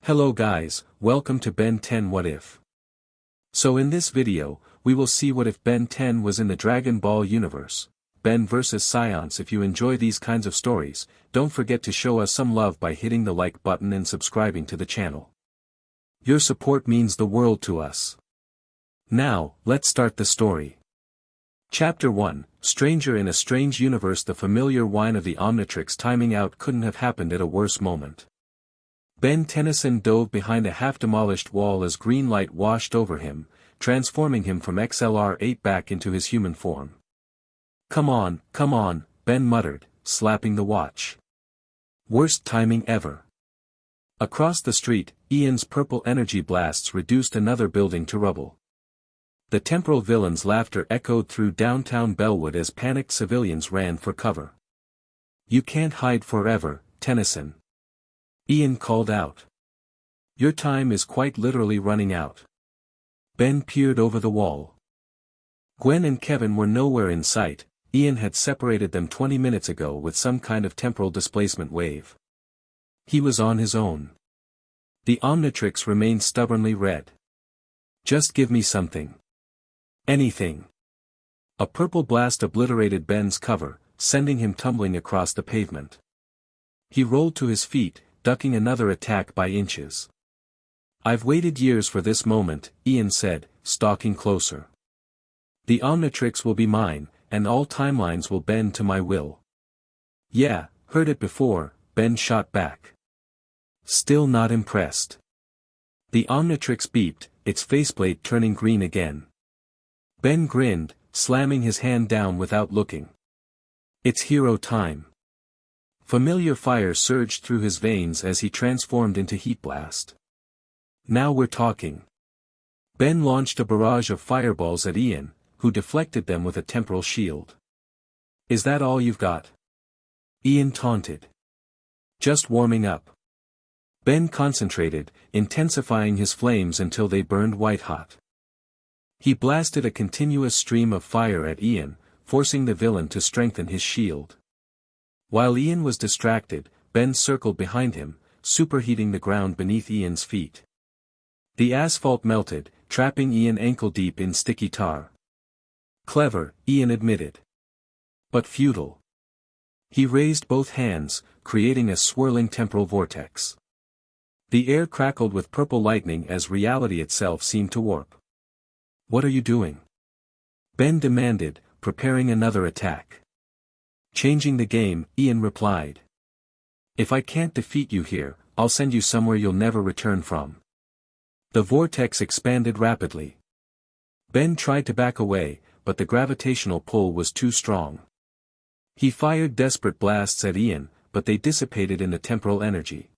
Hello guys, welcome to Ben 10 What If. So in this video, we will see what if Ben 10 was in the Dragon Ball universe. Ben vs Saiyans. If you enjoy these kinds of stories, don't forget to show us some love by hitting the like button and subscribing to the channel. Your support means the world to us. Now, let's start the story. Chapter 1, Stranger in a Strange Universe. The familiar whine of the Omnitrix timing out couldn't have happened at a worse moment. Ben Tennyson dove behind a half-demolished wall as green light washed over him, transforming him from XLR-8 back into his human form. Come on, Ben muttered, slapping the watch. Worst timing ever. Across the street, Ian's purple energy blasts reduced another building to rubble. The temporal villain's laughter echoed through downtown Bellwood as panicked civilians ran for cover. You can't hide forever, Tennyson. Ian called out. Your time is quite literally running out. Ben peered over the wall. Gwen and Kevin were nowhere in sight. Ian had separated them 20 minutes ago with some kind of temporal displacement wave. He was on his own. The Omnitrix remained stubbornly red. Just give me something. Anything. A purple blast obliterated Ben's cover, sending him tumbling across the pavement. He rolled to his feet, ducking another attack by inches. I've waited years for this moment, Ian said, stalking closer. The Omnitrix will be mine, and all timelines will bend to my will. Yeah, heard it before, Ben shot back. Still not impressed. The Omnitrix beeped, its faceplate turning green again. Ben grinned, slamming his hand down without looking. It's hero time. Familiar fire surged through his veins as he transformed into Heat Blast. Now we're talking. Ben launched a barrage of fireballs at Ian, who deflected them with a temporal shield. Is that all you've got? Ian taunted. Just warming up. Ben concentrated, intensifying his flames until they burned white-hot. He blasted a continuous stream of fire at Ian, forcing the villain to strengthen his shield. While Ian was distracted, Ben circled behind him, superheating the ground beneath Ian's feet. The asphalt melted, trapping Ian ankle-deep in sticky tar. Clever, Ian admitted. But futile. He raised both hands, creating a swirling temporal vortex. The air crackled with purple lightning as reality itself seemed to warp. What are you doing? Ben demanded, preparing another attack. Changing the game, Ian replied. If I can't defeat you here, I'll send you somewhere you'll never return from. The vortex expanded rapidly. Ben tried to back away, but the gravitational pull was too strong. He fired desperate blasts at Ian, but they dissipated in the temporal energy.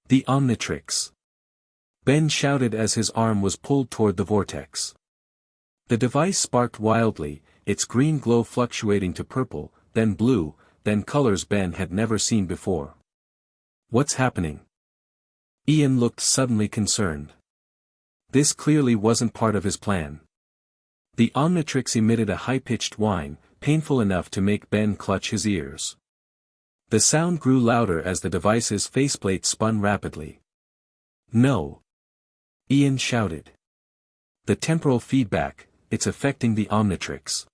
The Omnitrix. Ben shouted as his arm was pulled toward the vortex. The device sparked wildly, its green glow fluctuating to purple, then blue, then colors Ben had never seen before. What's happening? Ian looked suddenly concerned. This clearly wasn't part of his plan. The Omnitrix emitted a high-pitched whine, painful enough to make Ben clutch his ears. The sound grew louder as the device's faceplate spun rapidly. No! Ian shouted. The temporal feedback, it's affecting the Omnitrix.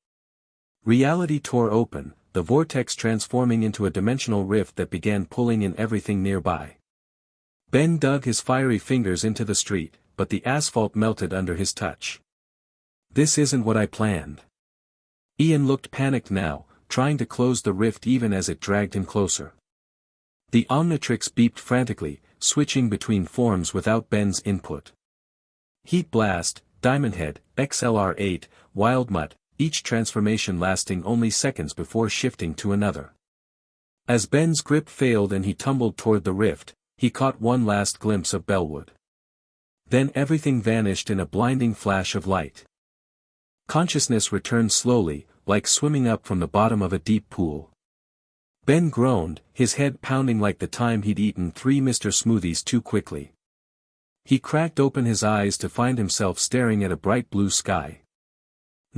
Reality tore open, the vortex transforming into a dimensional rift that began pulling in everything nearby. Ben dug his fiery fingers into the street, but the asphalt melted under his touch. This isn't what I planned. Ian looked panicked now, trying to close the rift even as it dragged him closer. The Omnitrix beeped frantically, switching between forms without Ben's input. Heat Blast, Diamond Head, XLR-8, Wild Mutt, each transformation lasting only seconds before shifting to another. As Ben's grip failed and he tumbled toward the rift, he caught one last glimpse of Bellwood. Then everything vanished in a blinding flash of light. Consciousness returned slowly, like swimming up from the bottom of a deep pool. Ben groaned, his head pounding like the time he'd eaten 3 Mr. Smoothies too quickly. He cracked open his eyes to find himself staring at a bright blue sky.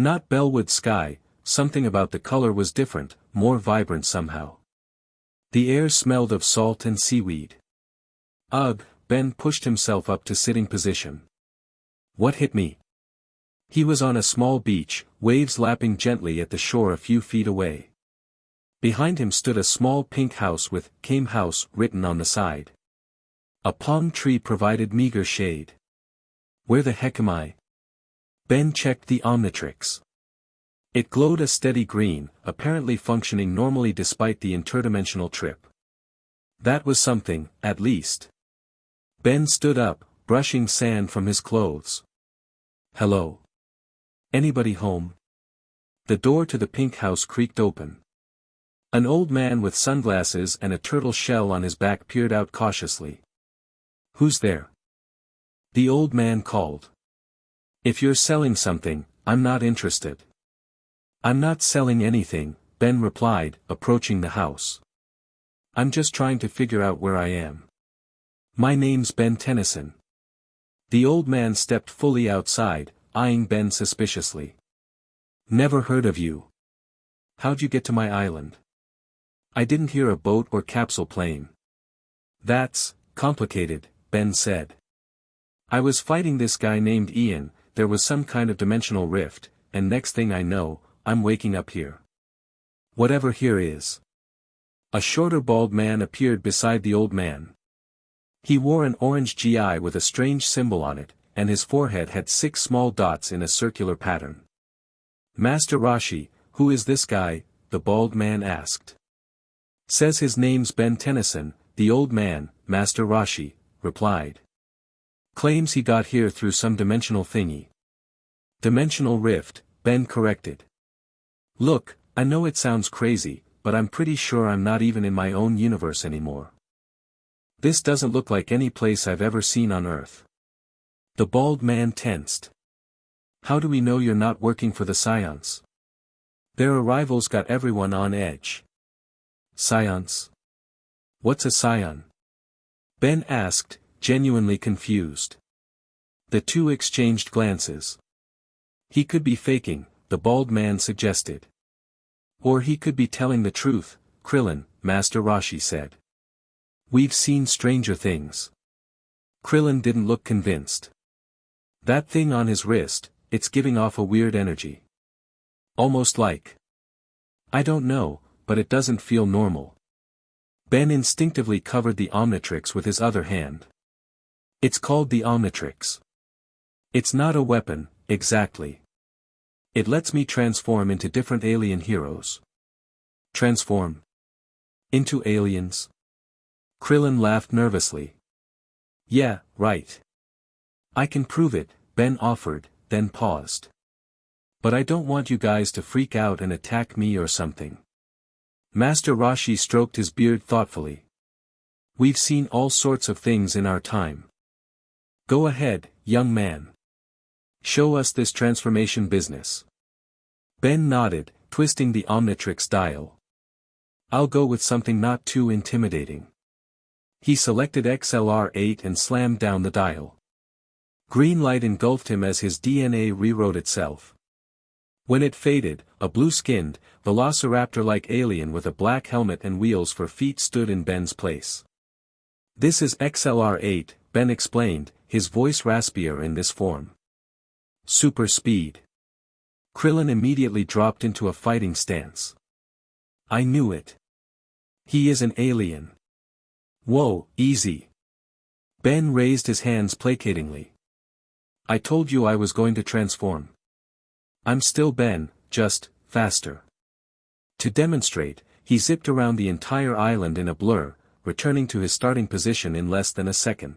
Not Bellwood sky, something about the color was different, more vibrant somehow. The air smelled of salt and seaweed. Ugh, Ben pushed himself up to sitting position. What hit me? He was on a small beach, waves lapping gently at the shore a few feet away. Behind him stood a small pink house with "Came House" written on the side. A palm tree provided meager shade. Where the heck am I? Ben checked the Omnitrix. It glowed a steady green, apparently functioning normally despite the interdimensional trip. That was something, at least. Ben stood up, brushing sand from his clothes. Hello? Anybody home? The door to the pink house creaked open. An old man with sunglasses and a turtle shell on his back peered out cautiously. Who's there? The old man called. If you're selling something, I'm not interested. I'm not selling anything, Ben replied, approaching the house. I'm just trying to figure out where I am. My name's Ben Tennyson. The old man stepped fully outside, eyeing Ben suspiciously. Never heard of you. How'd you get to my island? I didn't hear a boat or capsule plane. That's complicated, Ben said. I was fighting this guy named Ian, there was some kind of dimensional rift, and next thing I know, I'm waking up here. Whatever here is. A shorter bald man appeared beside the old man. He wore an orange GI with a strange symbol on it, and his forehead had 6 small dots in a circular pattern. Master Rashi, who is this guy? The bald man asked. Says his name's Ben Tennyson, the old man, Master Rashi, replied. Claims he got here through some dimensional thingy. Dimensional rift, Ben corrected. Look, I know it sounds crazy, but I'm pretty sure I'm not even in my own universe anymore. This doesn't look like any place I've ever seen on Earth. The bald man tensed. How do we know you're not working for the Saiyans? Their arrivals got everyone on edge. Saiyans? What's a Saiyan? Ben asked, genuinely confused. The two exchanged glances. He could be faking, the bald man suggested. Or he could be telling the truth, Krillin, Master Rashi said. We've seen stranger things. Krillin didn't look convinced. That thing on his wrist, it's giving off a weird energy. Almost like. I don't know, but it doesn't feel normal. Ben instinctively covered the Omnitrix with his other hand. It's called the Omnitrix. It's not a weapon, exactly. It lets me transform into different alien heroes. Transform? Into aliens? Krillin laughed nervously. Yeah, right. I can prove it, Ben offered, then paused. But I don't want you guys to freak out and attack me or something. Master Rashi stroked his beard thoughtfully. We've seen all sorts of things in our time. Go ahead, young man. Show us this transformation business. Ben nodded, twisting the Omnitrix dial. I'll go with something not too intimidating. He selected XLR8 and slammed down the dial. Green light engulfed him as his DNA rewrote itself. When it faded, a blue-skinned, velociraptor-like alien with a black helmet and wheels for feet stood in Ben's place. This is XLR8, Ben explained, his voice raspier in this form. Super speed. Krillin immediately dropped into a fighting stance. I knew it. He is an alien. Whoa, easy. Ben raised his hands placatingly. I told you I was going to transform. I'm still Ben, just faster. To demonstrate, he zipped around the entire island in a blur, returning to his starting position in less than a second.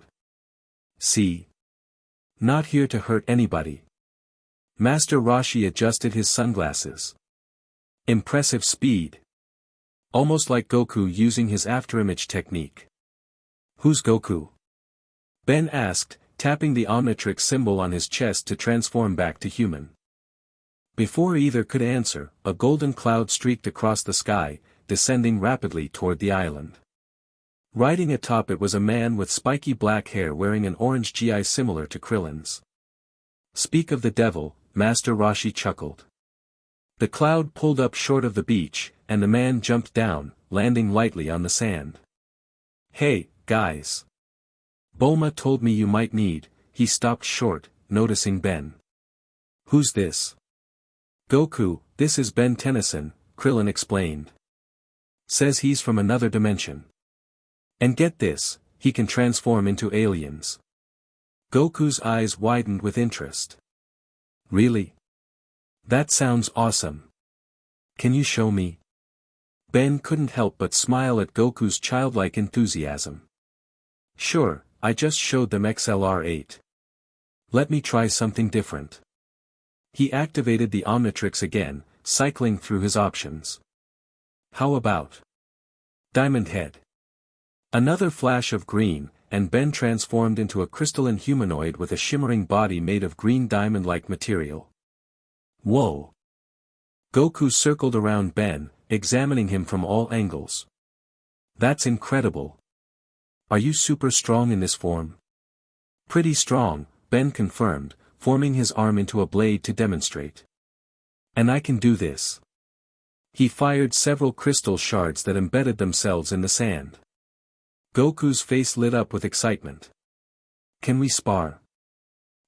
See? Not here to hurt anybody. Master Rashi adjusted his sunglasses. Impressive speed. Almost like Goku using his afterimage technique. Who's Goku? Ben asked, tapping the Omnitrix symbol on his chest to transform back to human. Before either could answer, a golden cloud streaked across the sky, descending rapidly toward the island. Riding atop it was a man with spiky black hair wearing an orange GI similar to Krillin's. Speak of the devil, Master Rashi chuckled. The cloud pulled up short of the beach, and the man jumped down, landing lightly on the sand. Hey, guys. Bulma told me you might need, he stopped short, noticing Ben. Who's this? Goku, this is Ben Tennyson, Krillin explained. Says he's from another dimension. And get this, he can transform into aliens. Goku's eyes widened with interest. Really? That sounds awesome. Can you show me? Ben couldn't help but smile at Goku's childlike enthusiasm. Sure, I just showed them XLR8. Let me try something different. He activated the Omnitrix again, cycling through his options. How about Diamond Head? Another flash of green, and Ben transformed into a crystalline humanoid with a shimmering body made of green diamond-like material. Whoa! Goku circled around Ben, examining him from all angles. That's incredible. Are you super strong in this form? Pretty strong, Ben confirmed, forming his arm into a blade to demonstrate. And I can do this. He fired several crystal shards that embedded themselves in the sand. Goku's face lit up with excitement. Can we spar?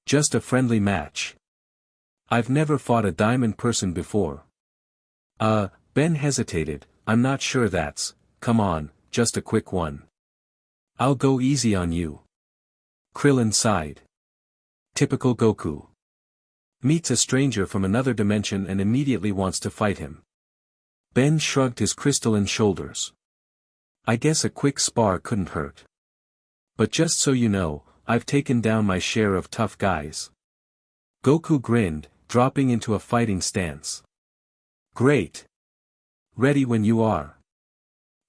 Just a friendly match. I've never fought a diamond person before. Ben hesitated, I'm not sure that's, come on, just a quick one. I'll go easy on you. Krillin sighed. Typical Goku. Meets a stranger from another dimension and immediately wants to fight him. Ben shrugged his crystalline shoulders. I guess a quick spar couldn't hurt. But just so you know, I've taken down my share of tough guys. Goku grinned, dropping into a fighting stance. Great. Ready when you are.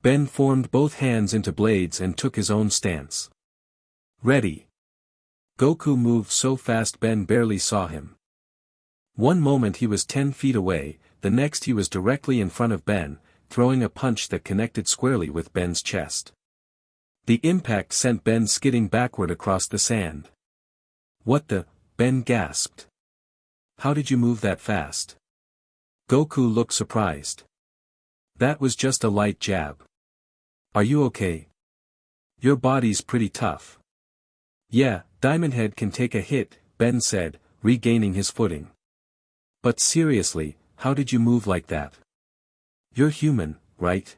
Ben formed both hands into blades and took his own stance. Ready. Goku moved so fast Ben barely saw him. One moment he was 10 feet away, the next he was directly in front of Ben, throwing a punch that connected squarely with Ben's chest. The impact sent Ben skidding backward across the sand. What the? Ben gasped. How did you move that fast? Goku looked surprised. That was just a light jab. Are you okay? Your body's pretty tough. Yeah, Diamond Head can take a hit, Ben said, regaining his footing. But seriously, how did you move like that? You're human, right?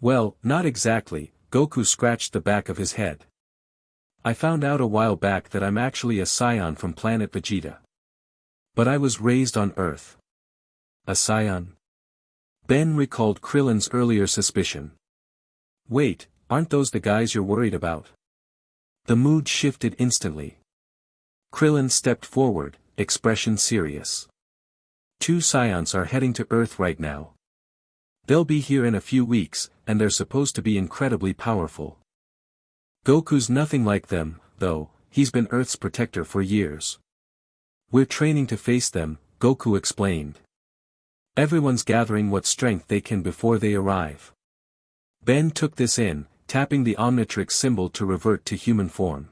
Well, not exactly, Goku scratched the back of his head. I found out a while back that I'm actually a Saiyan from planet Vegeta. But I was raised on Earth. A Saiyan? Ben recalled Krillin's earlier suspicion. Wait, aren't those the guys you're worried about? The mood shifted instantly. Krillin stepped forward, expression serious. 2 Saiyans are heading to Earth right now. They'll be here in a few weeks, and they're supposed to be incredibly powerful. Goku's nothing like them, though, he's been Earth's protector for years. We're training to face them, Goku explained. Everyone's gathering what strength they can before they arrive. Ben took this in, tapping the Omnitrix symbol to revert to human form.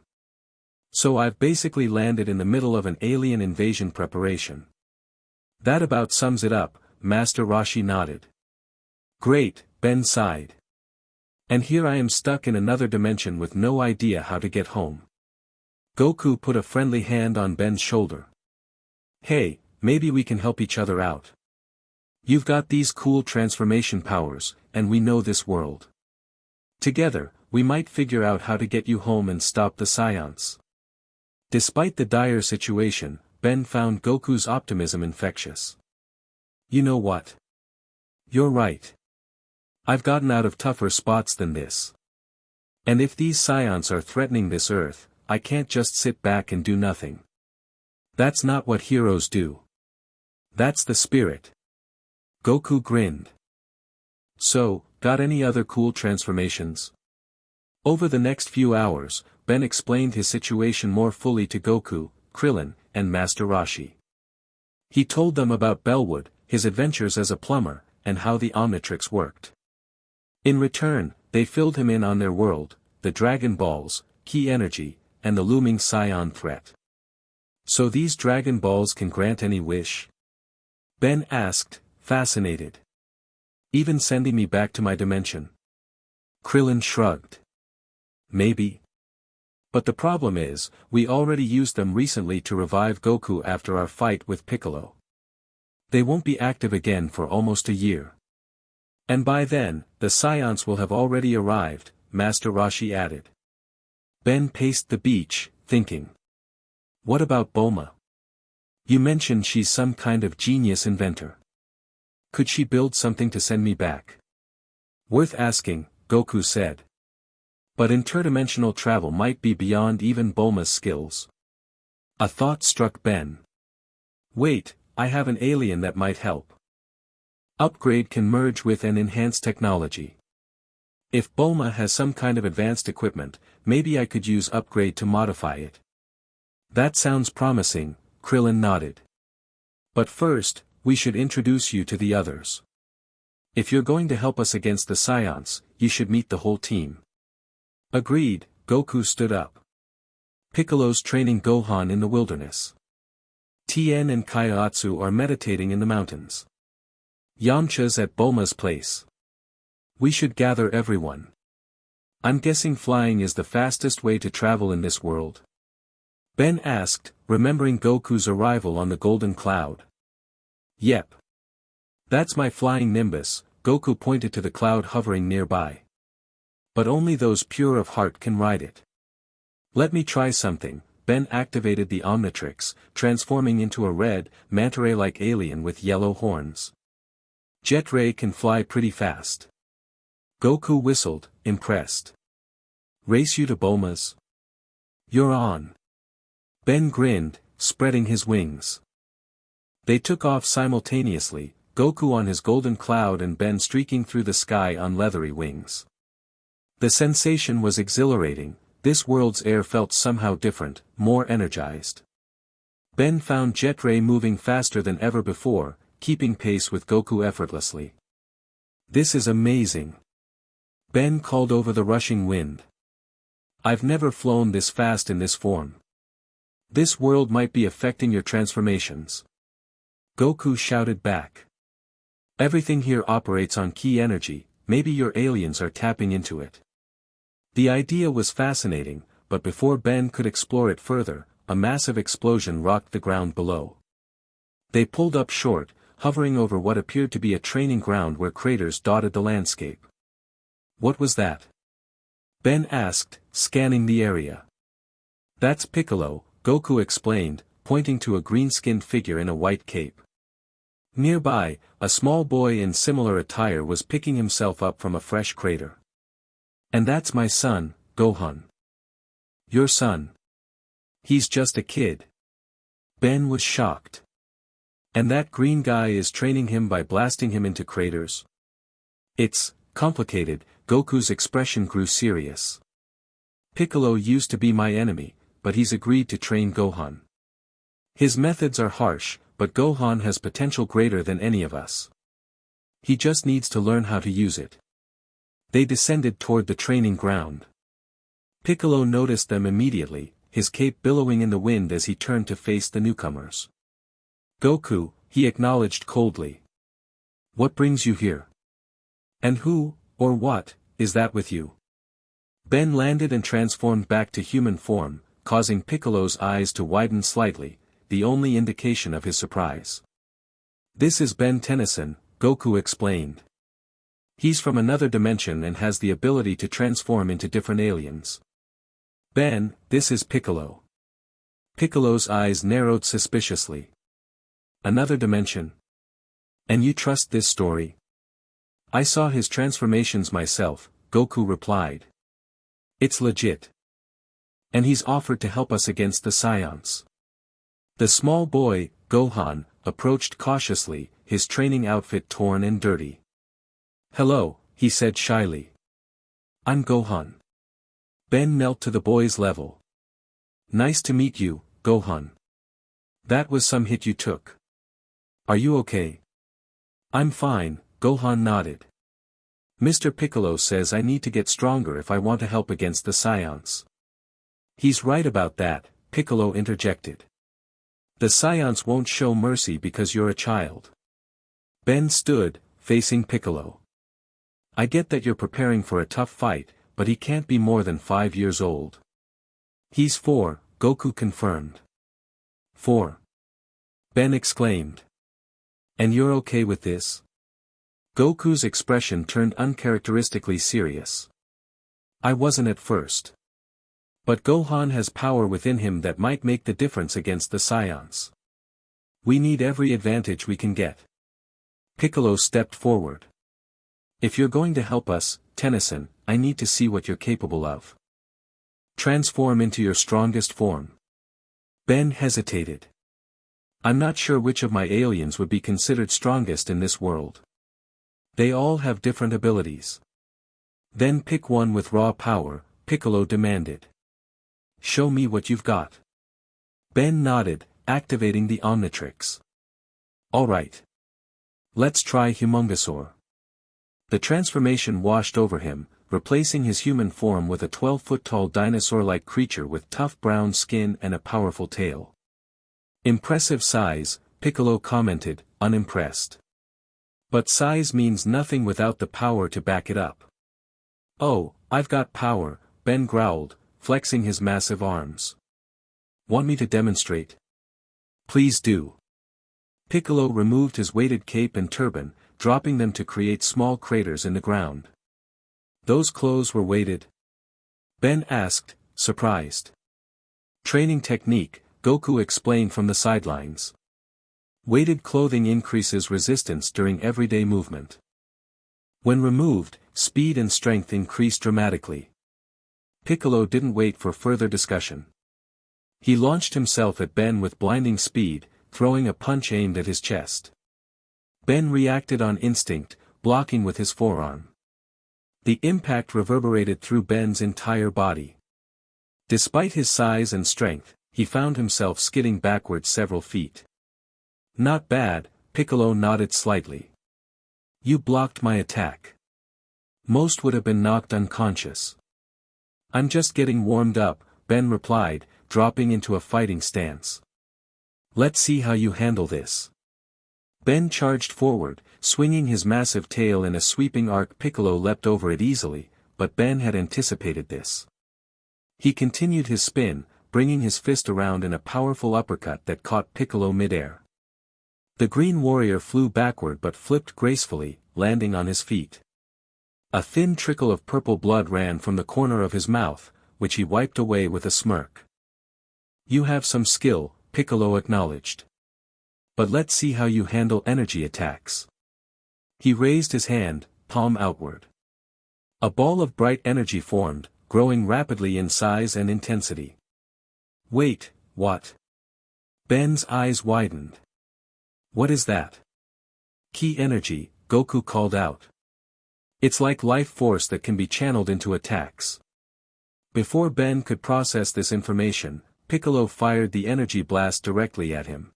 So I've basically landed in the middle of an alien invasion preparation. That about sums it up, Master Roshi nodded. Great, Ben sighed. And here I am stuck in another dimension with no idea how to get home. Goku put a friendly hand on Ben's shoulder. Hey, maybe we can help each other out. You've got these cool transformation powers, and we know this world. Together, we might figure out how to get you home and stop the Saiyans. Despite the dire situation, Ben found Goku's optimism infectious. You know what? You're right. I've gotten out of tougher spots than this. And if these Saiyans are threatening this Earth, I can't just sit back and do nothing. That's not what heroes do. That's the spirit. Goku grinned. So, got any other cool transformations? Over the next few hours, Ben explained his situation more fully to Goku, Krillin, and Master Roshi. He told them about Bellwood, his adventures as a plumber, and how the Omnitrix worked. In return, they filled him in on their world, the Dragon Balls, key energy, and the looming Saiyan threat. So these Dragon Balls can grant any wish? Ben asked, fascinated. Even sending me back to my dimension? Krillin shrugged. Maybe. But the problem is, we already used them recently to revive Goku after our fight with Piccolo. They won't be active again for almost a year. And by then, the Saiyans will have already arrived, Master Roshi added. Ben paced the beach, thinking. What about Bulma? You mentioned she's some kind of genius inventor. Could she build something to send me back? Worth asking, Goku said. But interdimensional travel might be beyond even Bulma's skills. A thought struck Ben. Wait, I have an alien that might help. Upgrade can merge with and enhance technology. If Bulma has some kind of advanced equipment, maybe I could use Upgrade to modify it. That sounds promising, Krillin nodded. But first, we should introduce you to the others. If you're going to help us against the Saiyans, you should meet the whole team. Agreed, Goku stood up. Piccolo's training Gohan in the wilderness. Tien and Kaiotsu are meditating in the mountains. Yamcha's at Bulma's place. We should gather everyone. I'm guessing flying is the fastest way to travel in this world. Ben asked, remembering Goku's arrival on the Golden Cloud. Yep. That's my flying Nimbus, Goku pointed to the cloud hovering nearby. But only those pure of heart can ride it. Let me try something. Ben activated the Omnitrix, transforming into a red, manta ray-like alien with yellow horns. Jet Ray can fly pretty fast. Goku whistled, impressed. Race you to Bulma's? You're on. Ben grinned, spreading his wings. They took off simultaneously, Goku on his golden cloud and Ben streaking through the sky on leathery wings. The sensation was exhilarating, this world's air felt somehow different, more energized. Ben found Jet Ray moving faster than ever before, keeping pace with Goku effortlessly. This is amazing. Ben called over the rushing wind. I've never flown this fast in this form. This world might be affecting your transformations. Goku shouted back. Everything here operates on key energy, maybe your aliens are tapping into it. The idea was fascinating, but before Ben could explore it further, a massive explosion rocked the ground below. They pulled up short, hovering over what appeared to be a training ground where craters dotted the landscape. What was that? Ben asked, scanning the area. That's Piccolo, Goku explained, pointing to a green-skinned figure in a white cape. Nearby, a small boy in similar attire was picking himself up from a fresh crater. And that's my son, Gohan. Your son? He's just a kid. Ben was shocked. And that green guy is training him by blasting him into craters? It's complicated, Goku's expression grew serious. Piccolo used to be my enemy, but he's agreed to train Gohan. His methods are harsh, but Gohan has potential greater than any of us. He just needs to learn how to use it. They descended toward the training ground. Piccolo noticed them immediately, his cape billowing in the wind as he turned to face the newcomers. Goku, he acknowledged coldly. What brings you here? And who, or what, is that with you? Ben landed and transformed back to human form, causing Piccolo's eyes to widen slightly, the only indication of his surprise. This is Ben Tennyson, Goku explained. He's from another dimension and has the ability to transform into different aliens. Ben, this is Piccolo. Piccolo's eyes narrowed suspiciously. Another dimension? And you trust this story? I saw his transformations myself, Goku replied. It's legit. And he's offered to help us against the Saiyans. The small boy, Gohan, approached cautiously, his training outfit torn and dirty. Hello, he said shyly. I'm Gohan. Ben knelt to the boy's level. Nice to meet you, Gohan. That was some hit you took. Are you okay? I'm fine, Gohan nodded. Mr. Piccolo says I need to get stronger if I want to help against the Saiyans. He's right about that, Piccolo interjected. The Saiyans won't show mercy because you're a child. Ben stood, facing Piccolo. I get that you're preparing for a tough fight, but he can't be more than 5 years old. He's 4, Goku confirmed. 4. Ben exclaimed. And you're okay with this? Goku's expression turned uncharacteristically serious. I wasn't at first. But Gohan has power within him that might make the difference against the Saiyans. We need every advantage we can get. Piccolo stepped forward. If you're going to help us, Tennyson, I need to see what you're capable of. Transform into your strongest form. Ben hesitated. I'm not sure which of my aliens would be considered strongest in this world. They all have different abilities. Then pick one with raw power, Piccolo demanded. Show me what you've got. Ben nodded, activating the Omnitrix. Alright. Let's try Humongousaur. The transformation washed over him, replacing his human form with a 12-foot-tall dinosaur-like creature with tough brown skin and a powerful tail. Impressive size, Piccolo commented, unimpressed. But size means nothing without the power to back it up. Oh, I've got power, Ben growled, flexing his massive arms. Want me to demonstrate? Please do. Piccolo removed his weighted cape and turban, dropping them to create small craters in the ground. Those clothes were weighted? Ben asked, surprised. Training technique, Goku explained from the sidelines. Weighted clothing increases resistance during everyday movement. When removed, speed and strength increase dramatically. Piccolo didn't wait for further discussion. He launched himself at Ben with blinding speed, throwing a punch aimed at his chest. Ben reacted on instinct, blocking with his forearm. The impact reverberated through Ben's entire body. Despite his size and strength, he found himself skidding backwards several feet. Not bad, Piccolo nodded slightly. You blocked my attack. Most would have been knocked unconscious. I'm just getting warmed up, Ben replied, dropping into a fighting stance. Let's see how you handle this. Ben charged forward, swinging his massive tail in a sweeping arc. Piccolo leapt over it easily, but Ben had anticipated this. He continued his spin, bringing his fist around in a powerful uppercut that caught Piccolo midair. The Green Warrior flew backward but flipped gracefully, landing on his feet. A thin trickle of purple blood ran from the corner of his mouth, which he wiped away with a smirk. You have some skill, Piccolo acknowledged. But let's see how you handle energy attacks. He raised his hand, palm outward. A ball of bright energy formed, growing rapidly in size and intensity. Wait, what? Ben's eyes widened. What is that? Ki energy, Goku called out. It's like life force that can be channeled into attacks. Before Ben could process this information, Piccolo fired the energy blast directly at him.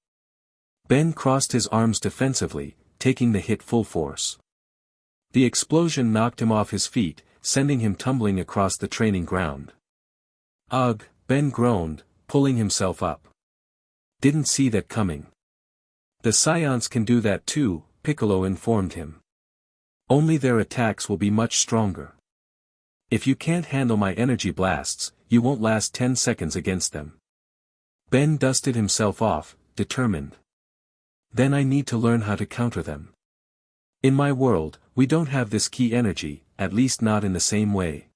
Ben crossed his arms defensively, taking the hit full force. The explosion knocked him off his feet, sending him tumbling across the training ground. Ugh, Ben groaned, pulling himself up. Didn't see that coming. The Saiyans can do that too, Piccolo informed him. Only their attacks will be much stronger. If you can't handle my energy blasts, you won't last 10 seconds against them. Ben dusted himself off, determined. Then I need to learn how to counter them. In my world, we don't have this ki energy, at least not in the same way.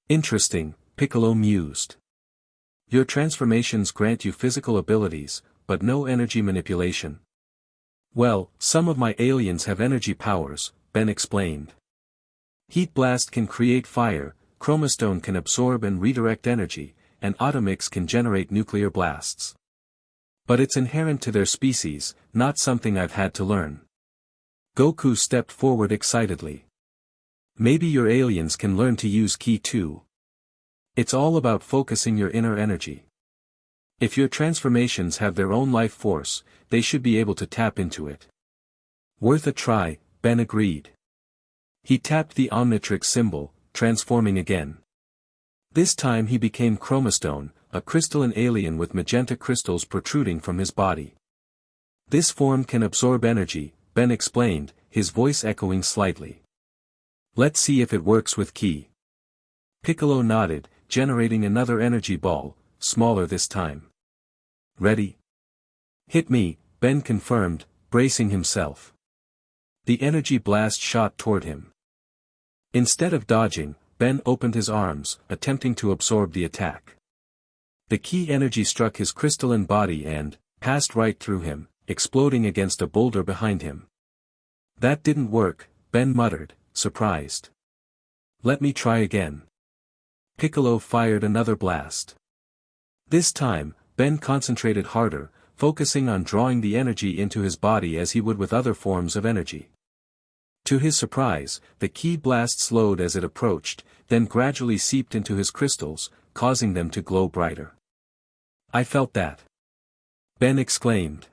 Interesting, Piccolo mused. Your transformations grant you physical abilities, but no energy manipulation. Well, some of my aliens have energy powers, Ben explained. Heat Blast can create fire, Chromastone can absorb and redirect energy, and Automix can generate nuclear blasts. But it's inherent to their species, not something I've had to learn. Goku stepped forward excitedly. Maybe your aliens can learn to use ki too. It's all about focusing your inner energy. If your transformations have their own life force, they should be able to tap into it. Worth a try, Ben agreed. He tapped the Omnitrix symbol, transforming again. This time he became Chromastone, a crystalline alien with magenta crystals protruding from his body. This form can absorb energy, Ben explained, his voice echoing slightly. Let's see if it works with ki. Piccolo nodded, generating another energy ball, smaller this time. Ready? Hit me, Ben confirmed, bracing himself. The energy blast shot toward him. Instead of dodging, Ben opened his arms, attempting to absorb the attack. The key energy struck his crystalline body and passed right through him, exploding against a boulder behind him. That didn't work, Ben muttered, surprised. Let me try again. Piccolo fired another blast. This time, Ben concentrated harder, focusing on drawing the energy into his body as he would with other forms of energy. To his surprise, the key blast slowed as it approached, then gradually seeped into his crystals, causing them to glow brighter. I felt that. Ben exclaimed.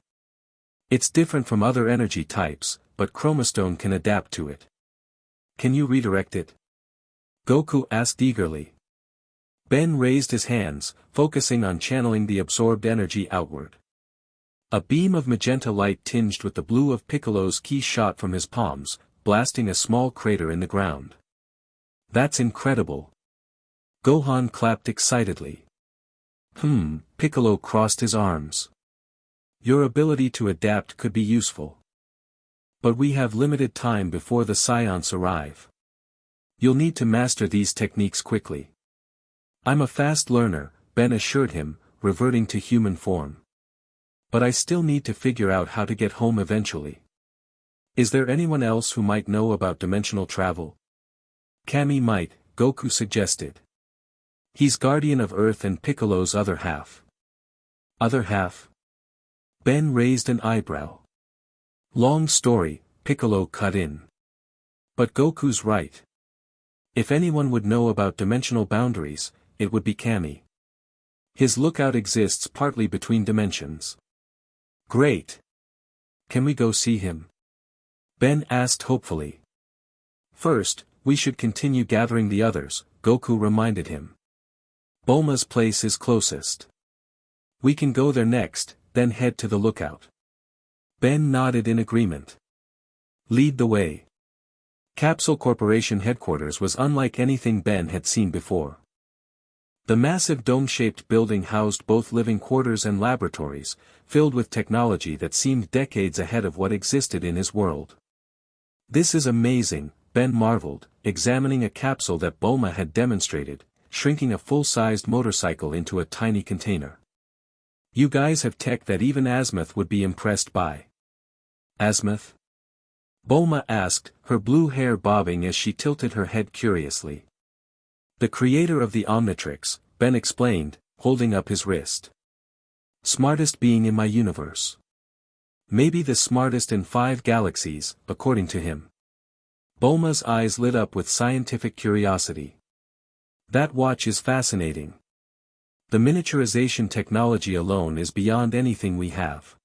It's different from other energy types, but Chromastone can adapt to it. Can you redirect it? Goku asked eagerly. Ben raised his hands, focusing on channeling the absorbed energy outward. A beam of magenta light tinged with the blue of Piccolo's ki shot from his palms, blasting a small crater in the ground. That's incredible. Gohan clapped excitedly. Piccolo crossed his arms. Your ability to adapt could be useful. But we have limited time before the Saiyans arrive. You'll need to master these techniques quickly. I'm a fast learner, Ben assured him, reverting to human form. But I still need to figure out how to get home eventually. Is there anyone else who might know about dimensional travel? Kami might, Goku suggested. He's guardian of Earth and Piccolo's other half. Other half? Ben raised an eyebrow. Long story, Piccolo cut in. But Goku's right. If anyone would know about dimensional boundaries, it would be Kami. His lookout exists partly between dimensions. Great. Can we go see him? Ben asked hopefully. First, we should continue gathering the others, Goku reminded him. Bulma's place is closest. We can go there next, then head to the lookout. Ben nodded in agreement. Lead the way. Capsule Corporation headquarters was unlike anything Ben had seen before. The massive dome-shaped building housed both living quarters and laboratories, filled with technology that seemed decades ahead of what existed in his world. This is amazing, Ben marveled, examining a capsule that Bulma had demonstrated, shrinking a full-sized motorcycle into a tiny container. You guys have tech that even Azimuth would be impressed by. Azimuth? Bulma asked, her blue hair bobbing as she tilted her head curiously. The creator of the Omnitrix, Ben explained, holding up his wrist. Smartest being in my universe. Maybe the smartest in 5 galaxies, according to him. Bulma's eyes lit up with scientific curiosity. That watch is fascinating. The miniaturization technology alone is beyond anything we have.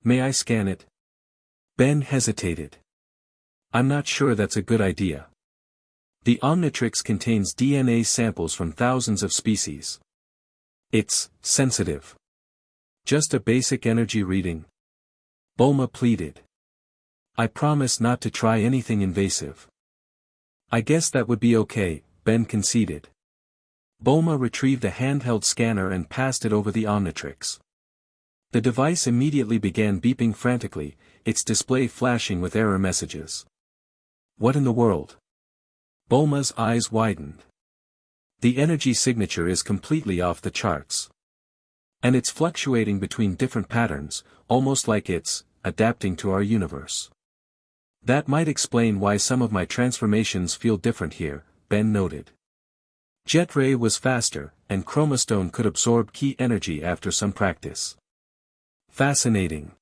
May I scan it? Ben hesitated. I'm not sure that's a good idea. The Omnitrix contains DNA samples from thousands of species. It's sensitive. Just a basic energy reading. Bulma pleaded. I promise not to try anything invasive. I guess that would be okay, Ben conceded. Bulma retrieved a handheld scanner and passed it over the Omnitrix. The device immediately began beeping frantically, its display flashing with error messages. What in the world? Bulma's eyes widened. The energy signature is completely off the charts. And it's fluctuating between different patterns, almost like it's adapting to our universe. That might explain why some of my transformations feel different here, Ben noted. Jet Ray was faster, and Chromastone could absorb key energy after some practice. Fascinating.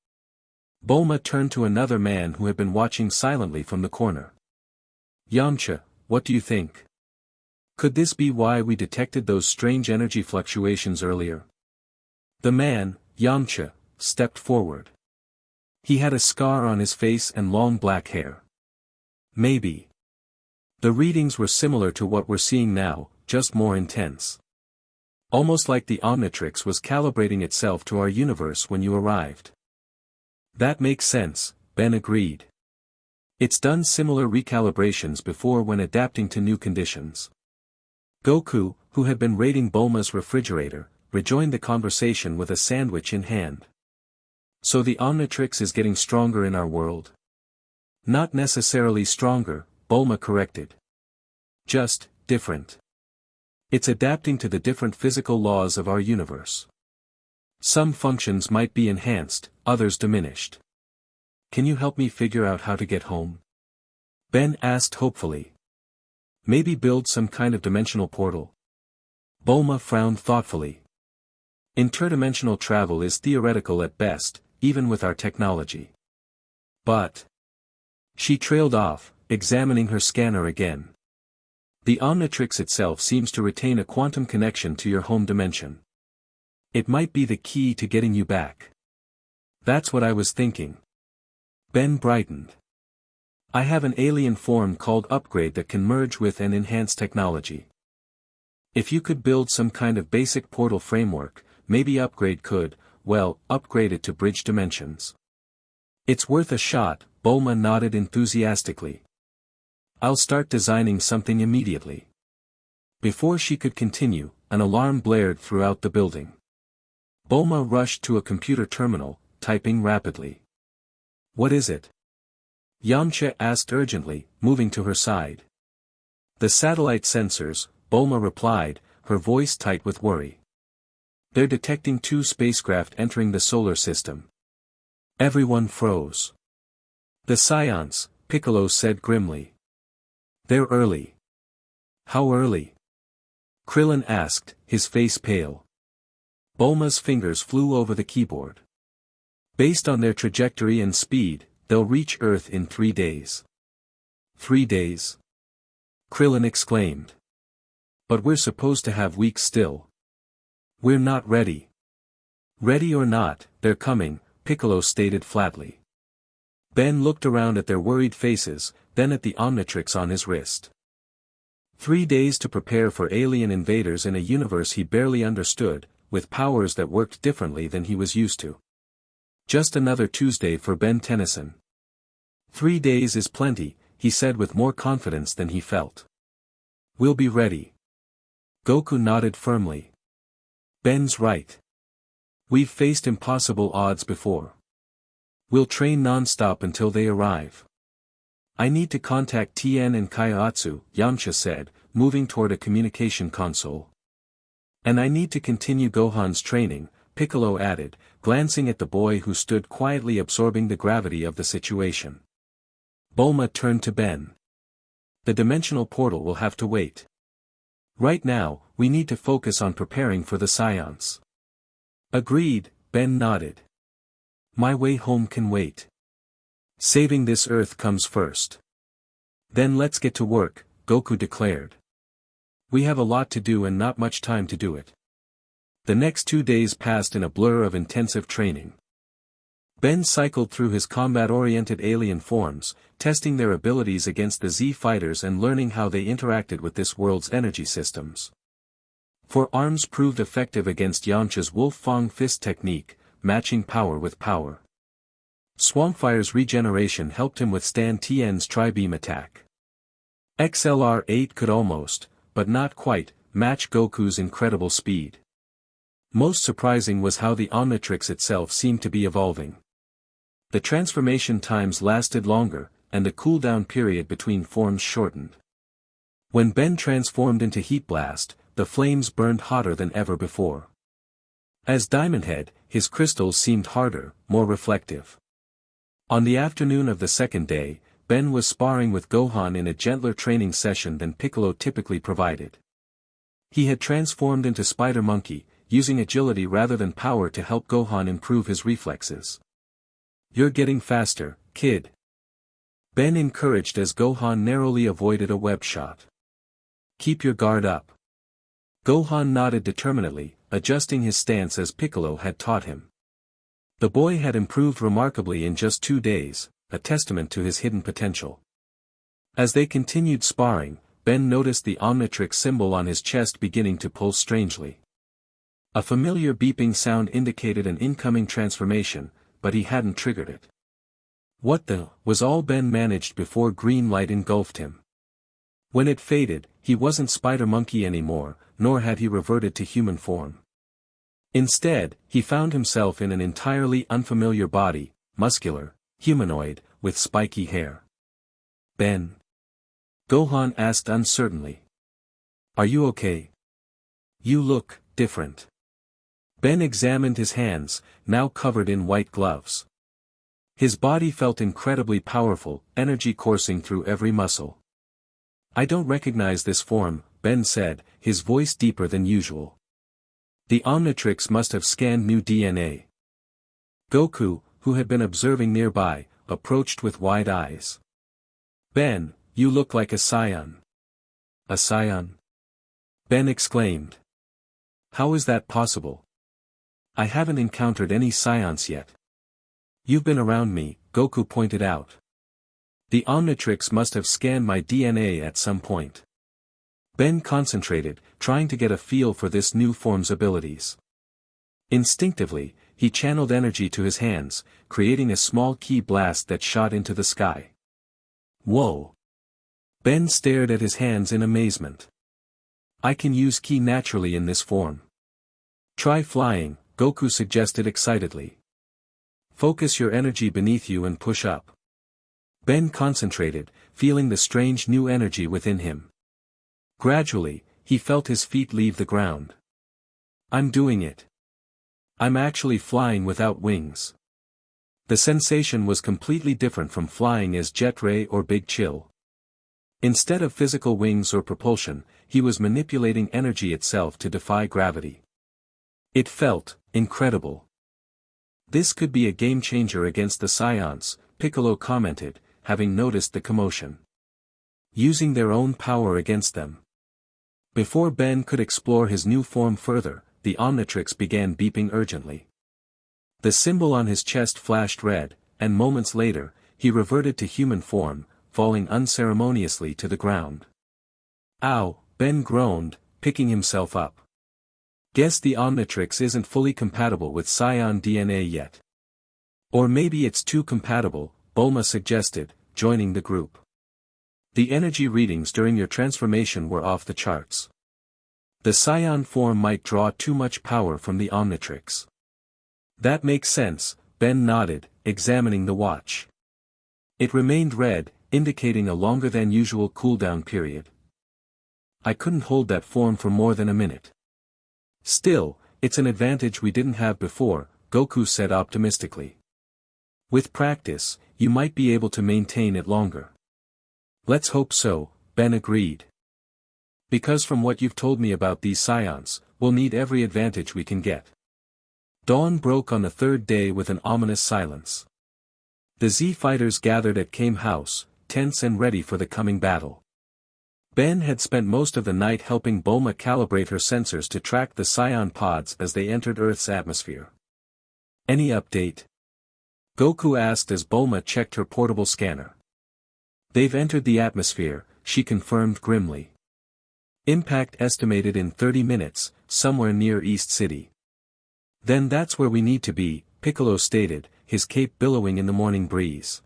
Bulma turned to another man who had been watching silently from the corner. Yamcha, what do you think? Could this be why we detected those strange energy fluctuations earlier? The man, Yamcha, stepped forward. He had a scar on his face and long black hair. Maybe. The readings were similar to what we're seeing now, just more intense. Almost like the Omnitrix was calibrating itself to our universe when you arrived. That makes sense, Ben agreed. It's done similar recalibrations before when adapting to new conditions. Goku, who had been raiding Bulma's refrigerator, rejoined the conversation with a sandwich in hand. So the Omnitrix is getting stronger in our world? Not necessarily stronger, Bulma corrected. Just, different. It's adapting to the different physical laws of our universe. Some functions might be enhanced, others diminished. Can you help me figure out how to get home? Ben asked hopefully. Maybe build some kind of dimensional portal. Bulma frowned thoughtfully. Interdimensional travel is theoretical at best, even with our technology. But... She trailed off, examining her scanner again. The Omnitrix itself seems to retain a quantum connection to your home dimension. It might be the key to getting you back. That's what I was thinking. Ben brightened. I have an alien form called Upgrade that can merge with and enhance technology. If you could build some kind of basic portal framework, maybe Upgrade could, well, upgrade it to bridge dimensions. It's worth a shot, Bulma nodded enthusiastically. I'll start designing something immediately. Before she could continue, an alarm blared throughout the building. Bulma rushed to a computer terminal, typing rapidly. What is it? Yamcha asked urgently, moving to her side. The satellite sensors, Bulma replied, her voice tight with worry. They're detecting 2 spacecraft entering the solar system. Everyone froze. The Saiyans, Piccolo said grimly. They're early. How early? Krillin asked, his face pale. Bulma's fingers flew over the keyboard. Based on their trajectory and speed, they'll reach Earth in 3 days. 3 days? Krillin exclaimed. But we're supposed to have weeks still. We're not ready. Ready or not, they're coming, Piccolo stated flatly. Ben looked around at their worried faces, then at the Omnitrix on his wrist. 3 days to prepare for alien invaders in a universe he barely understood, with powers that worked differently than he was used to. Just another Tuesday for Ben Tennyson. 3 days is plenty, he said with more confidence than he felt. We'll be ready. Goku nodded firmly. Ben's right. We've faced impossible odds before. We'll train non-stop until they arrive. I need to contact Tien and Kaiatsu, Yamcha said, moving toward a communication console. And I need to continue Gohan's training, Piccolo added, glancing at the boy who stood quietly absorbing the gravity of the situation. Bulma turned to Ben. The dimensional portal will have to wait. Right now, we need to focus on preparing for the Saiyans. Agreed, Ben nodded. My way home can wait. Saving this Earth comes first. Then let's get to work, Goku declared. We have a lot to do and not much time to do it. The next 2 days passed in a blur of intensive training. Ben cycled through his combat-oriented alien forms, testing their abilities against the Z fighters and learning how they interacted with this world's energy systems. For arms proved effective against Yamcha's Wolf Fang Fist technique, matching power with power. Swampfire's regeneration helped him withstand Tien's Tri-Beam attack. XLR-8 could almost, but not quite, match Goku's incredible speed. Most surprising was how the Omnitrix itself seemed to be evolving. The transformation times lasted longer, and the cooldown period between forms shortened. When Ben transformed into Heat Blast, the flames burned hotter than ever before. As Diamond Head, his crystals seemed harder, more reflective. On the afternoon of the second day, Ben was sparring with Gohan in a gentler training session than Piccolo typically provided. He had transformed into Spider Monkey, using agility rather than power to help Gohan improve his reflexes. You're getting faster, kid. Ben encouraged as Gohan narrowly avoided a web shot. Keep your guard up. Gohan nodded determinedly, adjusting his stance as Piccolo had taught him. The boy had improved remarkably in just 2 days, a testament to his hidden potential. As they continued sparring, Ben noticed the Omnitrix symbol on his chest beginning to pulse strangely. A familiar beeping sound indicated an incoming transformation, but he hadn't triggered it. What the, was all Ben managed before green light engulfed him. When it faded, he wasn't Spider Monkey anymore, nor had he reverted to human form. Instead, he found himself in an entirely unfamiliar body, muscular, humanoid, with spiky hair. Ben? Gohan asked uncertainly. Are you okay? You look different. Ben examined his hands, now covered in white gloves. His body felt incredibly powerful, energy coursing through every muscle. I don't recognize this form, Ben said, his voice deeper than usual. The Omnitrix must have scanned new DNA. Goku, who had been observing nearby, approached with wide eyes. Ben, you look like a Saiyan. A Saiyan? Ben exclaimed. How is that possible? I haven't encountered any Saiyans yet. You've been around me, Goku pointed out. The Omnitrix must have scanned my DNA at some point. Ben concentrated, trying to get a feel for this new form's abilities. Instinctively, he channeled energy to his hands, creating a small ki blast that shot into the sky. Whoa! Ben stared at his hands in amazement. I can use ki naturally in this form. Try flying, Goku suggested excitedly. Focus your energy beneath you and push up. Ben concentrated, feeling the strange new energy within him. Gradually, he felt his feet leave the ground. I'm doing it. I'm actually flying without wings. The sensation was completely different from flying as Jet Ray or Big Chill. Instead of physical wings or propulsion, he was manipulating energy itself to defy gravity. It felt incredible. This could be a game-changer against the Saiyans, Piccolo commented, having noticed the commotion. Using their own power against them. Before Ben could explore his new form further, the Omnitrix began beeping urgently. The symbol on his chest flashed red, and moments later, he reverted to human form, falling unceremoniously to the ground. Ow, Ben groaned, picking himself up. Guess the Omnitrix isn't fully compatible with Saiyan DNA yet. Or maybe it's too compatible, Bulma suggested, joining the group. The energy readings during your transformation were off the charts. The Saiyan form might draw too much power from the Omnitrix. That makes sense, Ben nodded, examining the watch. It remained red, indicating a longer than usual cooldown period. I couldn't hold that form for more than a minute. Still, it's an advantage we didn't have before, Goku said optimistically. With practice, you might be able to maintain it longer. Let's hope so, Ben agreed. Because from what you've told me about these Saiyans, we'll need every advantage we can get. Dawn broke on the third day with an ominous silence. The Z fighters gathered at Kame House, tense and ready for the coming battle. Ben had spent most of the night helping Bulma calibrate her sensors to track the Saiyan pods as they entered Earth's atmosphere. Any update? Goku asked as Bulma checked her portable scanner. They've entered the atmosphere, she confirmed grimly. Impact estimated in 30 minutes, somewhere near East City. Then that's where we need to be, Piccolo stated, his cape billowing in the morning breeze.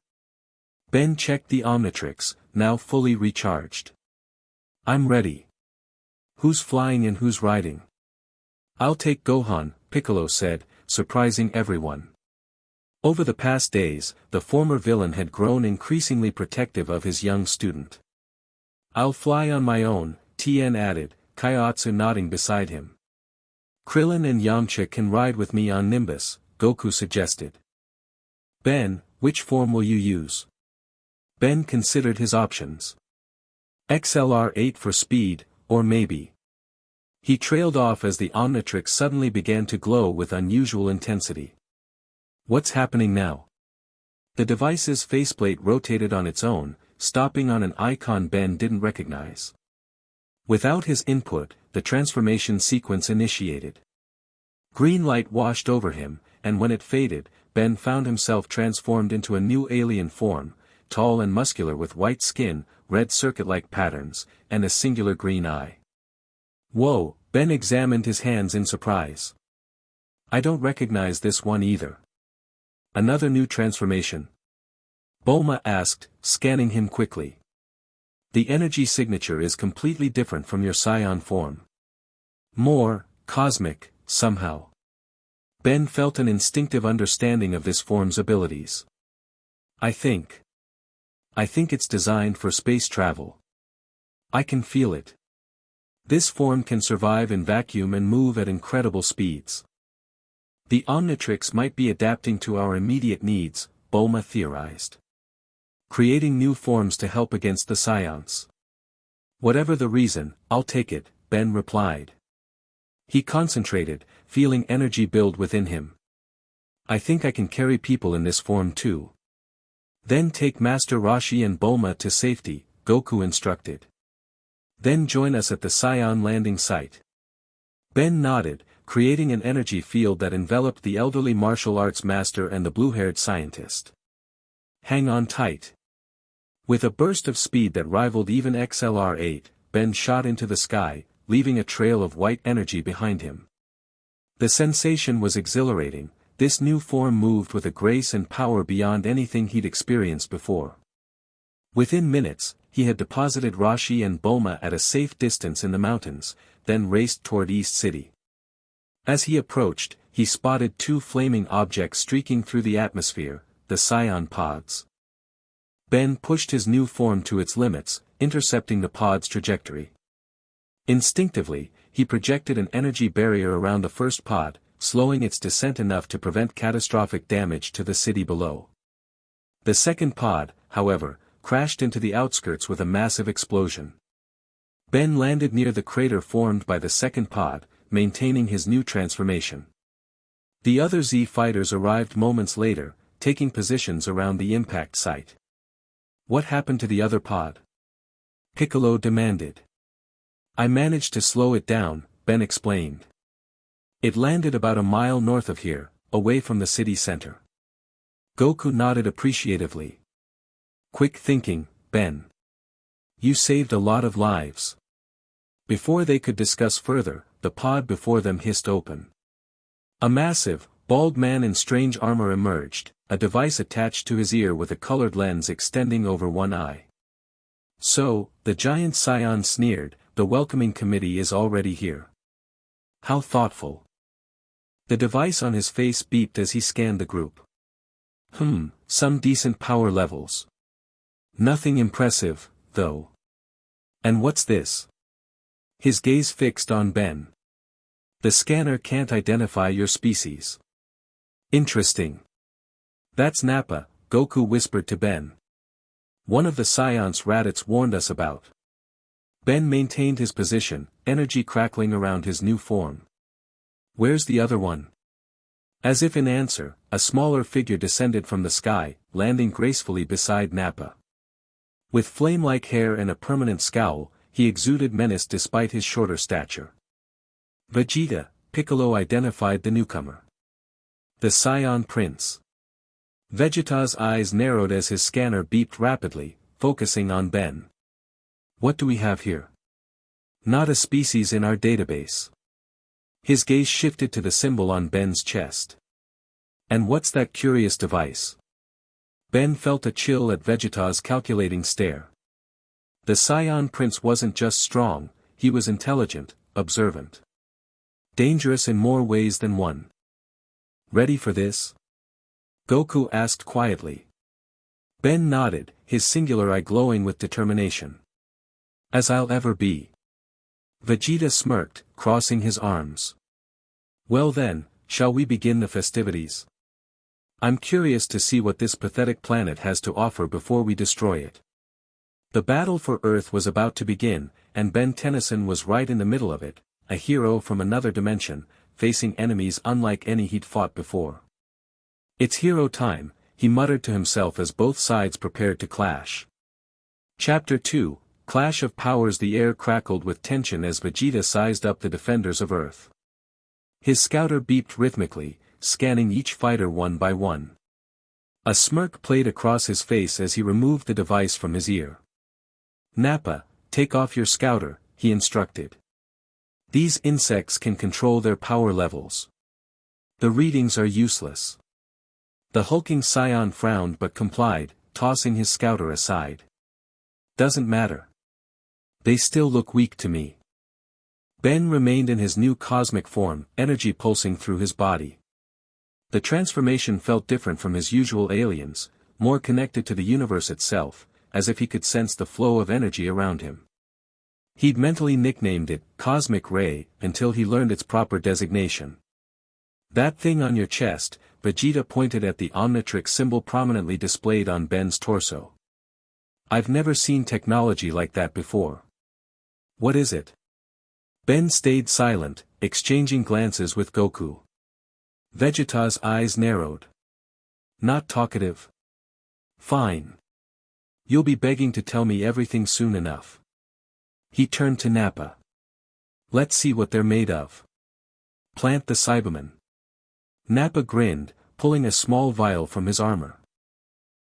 Ben checked the Omnitrix, now fully recharged. I'm ready. Who's flying and who's riding? I'll take Gohan, Piccolo said, surprising everyone. Over the past days, the former villain had grown increasingly protective of his young student. I'll fly on my own, Tien added, Kaiotsu nodding beside him. Krillin and Yamcha can ride with me on Nimbus, Goku suggested. Ben, which form will you use? Ben considered his options. XLR-8 for speed, or maybe. He trailed off as the Omnitrix suddenly began to glow with unusual intensity. What's happening now? The device's faceplate rotated on its own, stopping on an icon Ben didn't recognize. Without his input, the transformation sequence initiated. Green light washed over him, and when it faded, Ben found himself transformed into a new alien form, tall and muscular with white skin, red circuit-like patterns, and a singular green eye. Whoa, Ben examined his hands in surprise. I don't recognize this one either. Another new transformation? Bulma asked, scanning him quickly. The energy signature is completely different from your Saiyan form. More, cosmic, somehow. Ben felt an instinctive understanding of this form's abilities. I think it's designed for space travel. I can feel it. This form can survive in vacuum and move at incredible speeds. The Omnitrix might be adapting to our immediate needs, Bulma theorized. Creating new forms to help against the Saiyans. Whatever the reason, I'll take it, Ben replied. He concentrated, feeling energy build within him. I think I can carry people in this form too. Then take Master Roshi and Bulma to safety, Goku instructed. Then join us at the Saiyan landing site. Ben nodded, creating an energy field that enveloped the elderly martial arts master and the blue-haired scientist. Hang on tight. With a burst of speed that rivaled even XLR-8, Ben shot into the sky, leaving a trail of white energy behind him. The sensation was exhilarating. This new form moved with a grace and power beyond anything he'd experienced before. Within minutes, he had deposited Roshi and Bulma at a safe distance in the mountains, then raced toward East City. As he approached, he spotted two flaming objects streaking through the atmosphere, the Saiyan pods. Ben pushed his new form to its limits, intercepting the pod's trajectory. Instinctively, he projected an energy barrier around the first pod, slowing its descent enough to prevent catastrophic damage to the city below. The second pod, however, crashed into the outskirts with a massive explosion. Ben landed near the crater formed by the second pod, maintaining his new transformation. The other Z fighters arrived moments later, taking positions around the impact site. What happened to the other pod? Piccolo demanded. I managed to slow it down, Ben explained. It landed about a mile north of here, away from the city center. Goku nodded appreciatively. Quick thinking, Ben. You saved a lot of lives. Before they could discuss further, the pod before them hissed open. A massive, bald man in strange armor emerged, a device attached to his ear with a colored lens extending over one eye. So, the giant Saiyan sneered, the welcoming committee is already here. How thoughtful. The device on his face beeped as he scanned the group. Some decent power levels. Nothing impressive, though. And what's this? His gaze fixed on Ben. The scanner can't identify your species. Interesting. That's Nappa, Goku whispered to Ben. One of the Saiyans Raditz warned us about. Ben maintained his position, energy crackling around his new form. Where's the other one? As if in answer, a smaller figure descended from the sky, landing gracefully beside Nappa. With flame-like hair and a permanent scowl, he exuded menace despite his shorter stature. Vegeta, Piccolo identified the newcomer. The Saiyan Prince. Vegeta's eyes narrowed as his scanner beeped rapidly, focusing on Ben. What do we have here? Not a species in our database. His gaze shifted to the symbol on Ben's chest. And what's that curious device? Ben felt a chill at Vegeta's calculating stare. The Saiyan Prince wasn't just strong, he was intelligent, observant. Dangerous in more ways than one. Ready for this? Goku asked quietly. Ben nodded, his singular eye glowing with determination. As I'll ever be. Vegeta smirked, crossing his arms. Well then, shall we begin the festivities? I'm curious to see what this pathetic planet has to offer before we destroy it. The battle for Earth was about to begin, and Ben Tennyson was right in the middle of it, a hero from another dimension, facing enemies unlike any he'd fought before. It's hero time, he muttered to himself as both sides prepared to clash. Chapter 2, Clash of Powers. The air crackled with tension as Vegeta sized up the defenders of Earth. His scouter beeped rhythmically, scanning each fighter one by one. A smirk played across his face as he removed the device from his ear. Nappa, take off your scouter, he instructed. These insects can control their power levels. The readings are useless. The hulking Saiyan frowned but complied, tossing his scouter aside. Doesn't matter. They still look weak to me. Ben remained in his new cosmic form, energy pulsing through his body. The transformation felt different from his usual aliens, more connected to the universe itself, as if he could sense the flow of energy around him. He'd mentally nicknamed it Cosmic Ray until he learned its proper designation. That thing on your chest, Vegeta pointed at the Omnitrix symbol prominently displayed on Ben's torso. I've never seen technology like that before. What is it? Ben stayed silent, exchanging glances with Goku. Vegeta's eyes narrowed. Not talkative. Fine. You'll be begging to tell me everything soon enough. He turned to Nappa. Let's see what they're made of. Plant the Cyberman. Nappa grinned, pulling a small vial from his armor.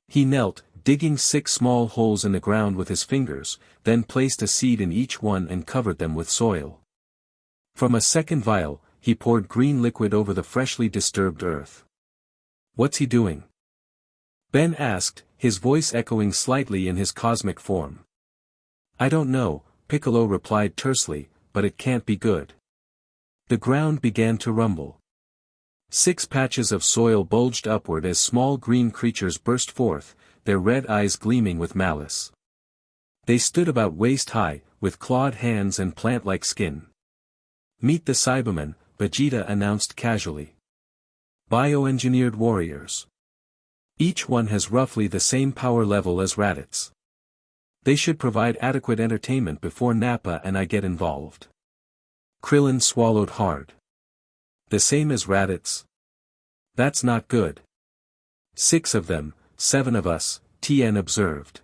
He knelt, digging 6 small holes in the ground with his fingers, then placed a seed in each one and covered them with soil. From a second vial, he poured green liquid over the freshly disturbed earth. What's he doing? Ben asked, his voice echoing slightly in his cosmic form. I don't know, Piccolo replied tersely, but it can't be good. The ground began to rumble. 6 patches of soil bulged upward as small green creatures burst forth, their red eyes gleaming with malice. They stood about waist high, with clawed hands and plant-like skin. Meet the Cybermen, Vegeta announced casually. Bioengineered warriors. Each one has roughly the same power level as Raditz. They should provide adequate entertainment before Nappa and I get involved. Krillin swallowed hard. The same as Raditz? That's not good. 6 of them, 7 of us, Tien observed.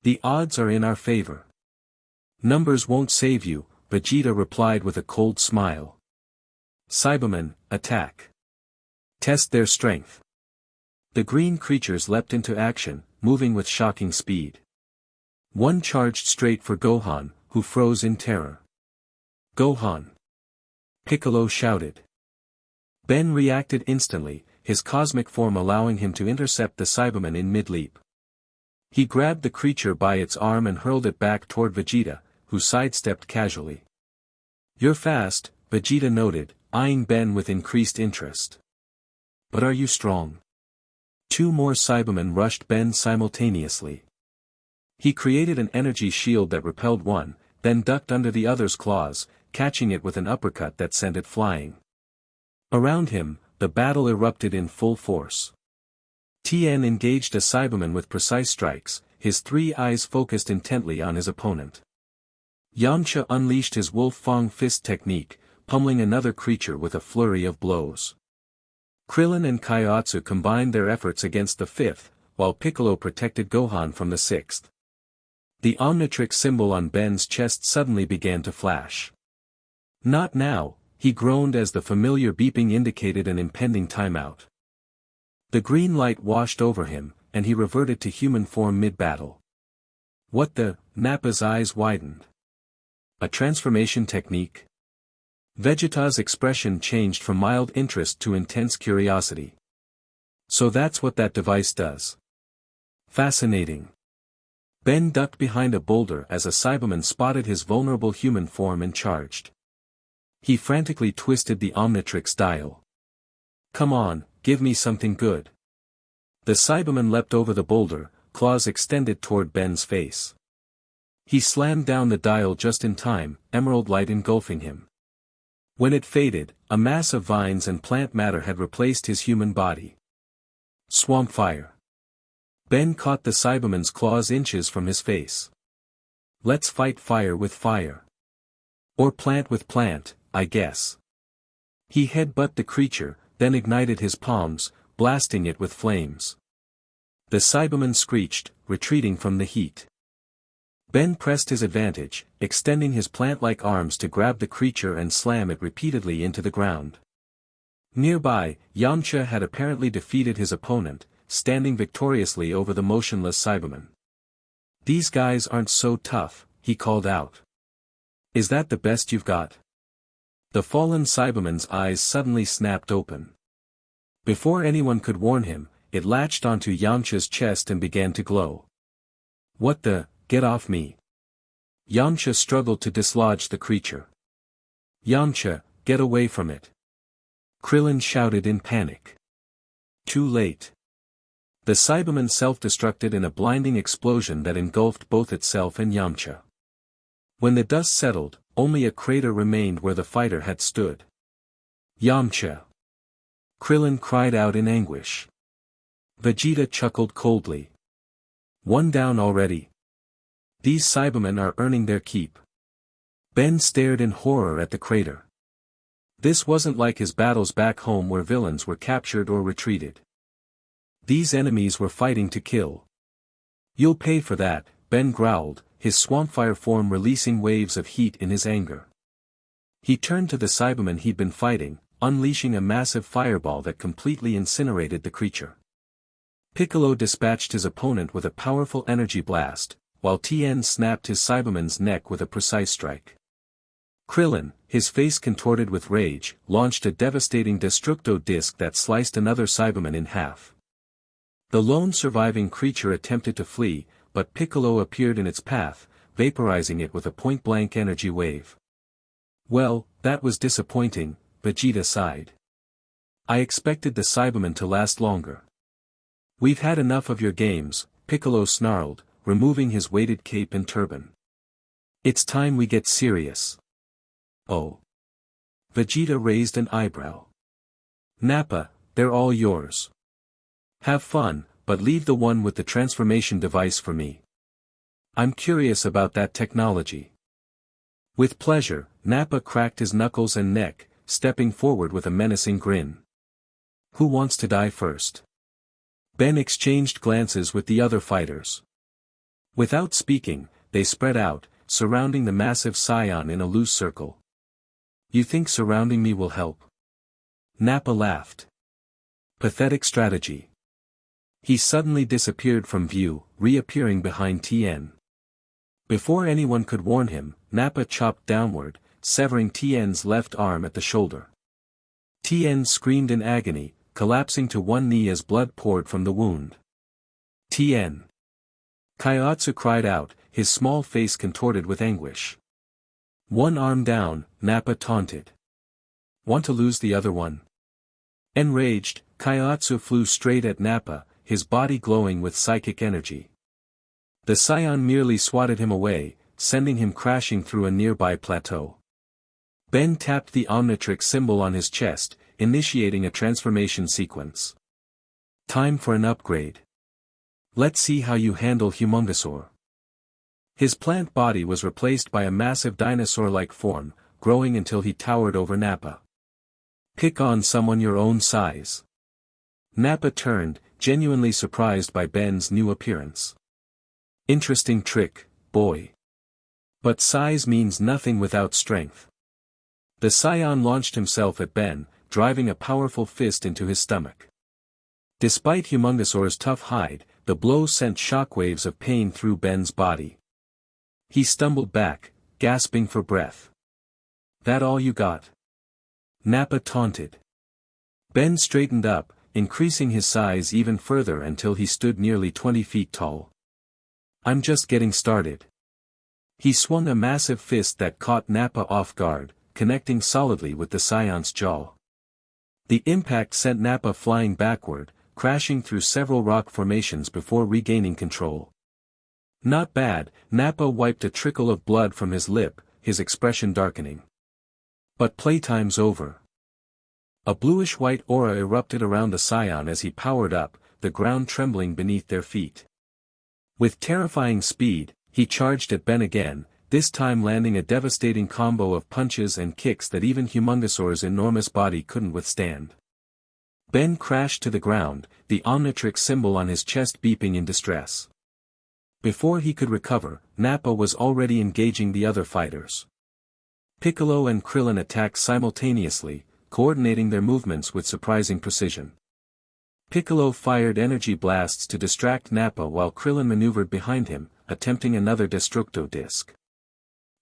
The odds are in our favor. Numbers won't save you, Vegeta replied with a cold smile. Cybermen, attack. Test their strength. The green creatures leapt into action, moving with shocking speed. One charged straight for Gohan, who froze in terror. Gohan! Piccolo shouted. Ben reacted instantly, his cosmic form allowing him to intercept the Cyberman in mid-leap. He grabbed the creature by its arm and hurled it back toward Vegeta, who sidestepped casually. You're fast, Vegeta noted, eyeing Ben with increased interest. But are you strong? 2 more Cybermen rushed Ben simultaneously. He created an energy shield that repelled one, then ducked under the other's claws, catching it with an uppercut that sent it flying. Around him, the battle erupted in full force. Tien engaged a Cyberman with precise strikes, his 3 eyes focused intently on his opponent. Yamcha unleashed his Wolf Fang fist technique, pummeling another creature with a flurry of blows. Krillin and Kaiotsu combined their efforts against the 5th, while Piccolo protected Gohan from the 6th. The Omnitrix symbol on Ben's chest suddenly began to flash. Not now, he groaned as the familiar beeping indicated an impending timeout. The green light washed over him, and he reverted to human form mid-battle. What the? Nappa's eyes widened. A transformation technique? Vegeta's expression changed from mild interest to intense curiosity. So that's what that device does. Fascinating. Ben ducked behind a boulder as a Cyberman spotted his vulnerable human form and charged. He frantically twisted the Omnitrix dial. Come on, give me something good. The Cyberman leapt over the boulder, claws extended toward Ben's face. He slammed down the dial just in time, emerald light engulfing him. When it faded, a mass of vines and plant matter had replaced his human body. Swamp fire. Ben caught the Cyberman's claws inches from his face. Let's fight fire with fire. Or plant with plant, I guess. He headbutted the creature, then ignited his palms, blasting it with flames. The Cyberman screeched, retreating from the heat. Ben pressed his advantage, extending his plant-like arms to grab the creature and slam it repeatedly into the ground. Nearby, Yamcha had apparently defeated his opponent, standing victoriously over the motionless Cyberman. These guys aren't so tough, he called out. Is that the best you've got? The fallen Cyberman's eyes suddenly snapped open. Before anyone could warn him, it latched onto Yamcha's chest and began to glow. What the? Get off me. Yamcha struggled to dislodge the creature. Yamcha, get away from it. Krillin shouted in panic. Too late. The Cyberman self-destructed in a blinding explosion that engulfed both itself and Yamcha. When the dust settled, only a crater remained where the fighter had stood. Yamcha! Krillin cried out in anguish. Vegeta chuckled coldly. One down already. These Cybermen are earning their keep. Ben stared in horror at the crater. This wasn't like his battles back home where villains were captured or retreated. These enemies were fighting to kill. You'll pay for that, Ben growled, his swampfire form releasing waves of heat in his anger. He turned to the Cyberman he'd been fighting, unleashing a massive fireball that completely incinerated the creature. Piccolo dispatched his opponent with a powerful energy blast, while Tien snapped his Cyberman's neck with a precise strike. Krillin, his face contorted with rage, launched a devastating Destructo disc that sliced another Cyberman in half. The lone surviving creature attempted to flee, but Piccolo appeared in its path, vaporizing it with a point-blank energy wave. Well, that was disappointing, Vegeta sighed. I expected the Cyberman to last longer. We've had enough of your games, Piccolo snarled, removing his weighted cape and turban. It's time we get serious. Oh. Vegeta raised an eyebrow. Nappa, they're all yours. Have fun, but leave the one with the transformation device for me. I'm curious about that technology. With pleasure, Nappa cracked his knuckles and neck, stepping forward with a menacing grin. Who wants to die first? Ben exchanged glances with the other fighters. Without speaking, they spread out, surrounding the massive Saiyan in a loose circle. You think surrounding me will help? Nappa laughed. Pathetic strategy. He suddenly disappeared from view, reappearing behind Tien. Before anyone could warn him, Nappa chopped downward, severing Tien's left arm at the shoulder. Tien screamed in agony, collapsing to one knee as blood poured from the wound. Tien! Kaiotsu cried out, his small face contorted with anguish. One arm down, Nappa taunted. Want to lose the other one? Enraged, Kaiotsu flew straight at Nappa, his body glowing with psychic energy. The Saiyan merely swatted him away, sending him crashing through a nearby plateau. Ben tapped the Omnitrix symbol on his chest, initiating a transformation sequence. Time for an upgrade. Let's see how you handle Humongosaur. His plant body was replaced by a massive dinosaur-like form, growing until he towered over Nappa. Pick on someone your own size. Nappa turned, genuinely surprised by Ben's new appearance. Interesting trick, boy. But size means nothing without strength. The Saiyan launched himself at Ben, driving a powerful fist into his stomach. Despite Humongosaur's tough hide, the blow sent shockwaves of pain through Ben's body. He stumbled back, gasping for breath. That all you got? Nappa taunted. Ben straightened up, increasing his size even further until he stood nearly 20 feet tall. I'm just getting started. He swung a massive fist that caught Nappa off guard, connecting solidly with the Saiyan's jaw. The impact sent Nappa flying backward, crashing through several rock formations before regaining control. Not bad, Nappa wiped a trickle of blood from his lip, his expression darkening. But playtime's over. A bluish-white aura erupted around the Saiyan as he powered up, the ground trembling beneath their feet. With terrifying speed, he charged at Ben again, this time landing a devastating combo of punches and kicks that even Humongosaur's enormous body couldn't withstand. Ben crashed to the ground, the Omnitrix symbol on his chest beeping in distress. Before he could recover, Nappa was already engaging the other fighters. Piccolo and Krillin attacked simultaneously, coordinating their movements with surprising precision. Piccolo fired energy blasts to distract Nappa while Krillin maneuvered behind him, attempting another Destructo disc.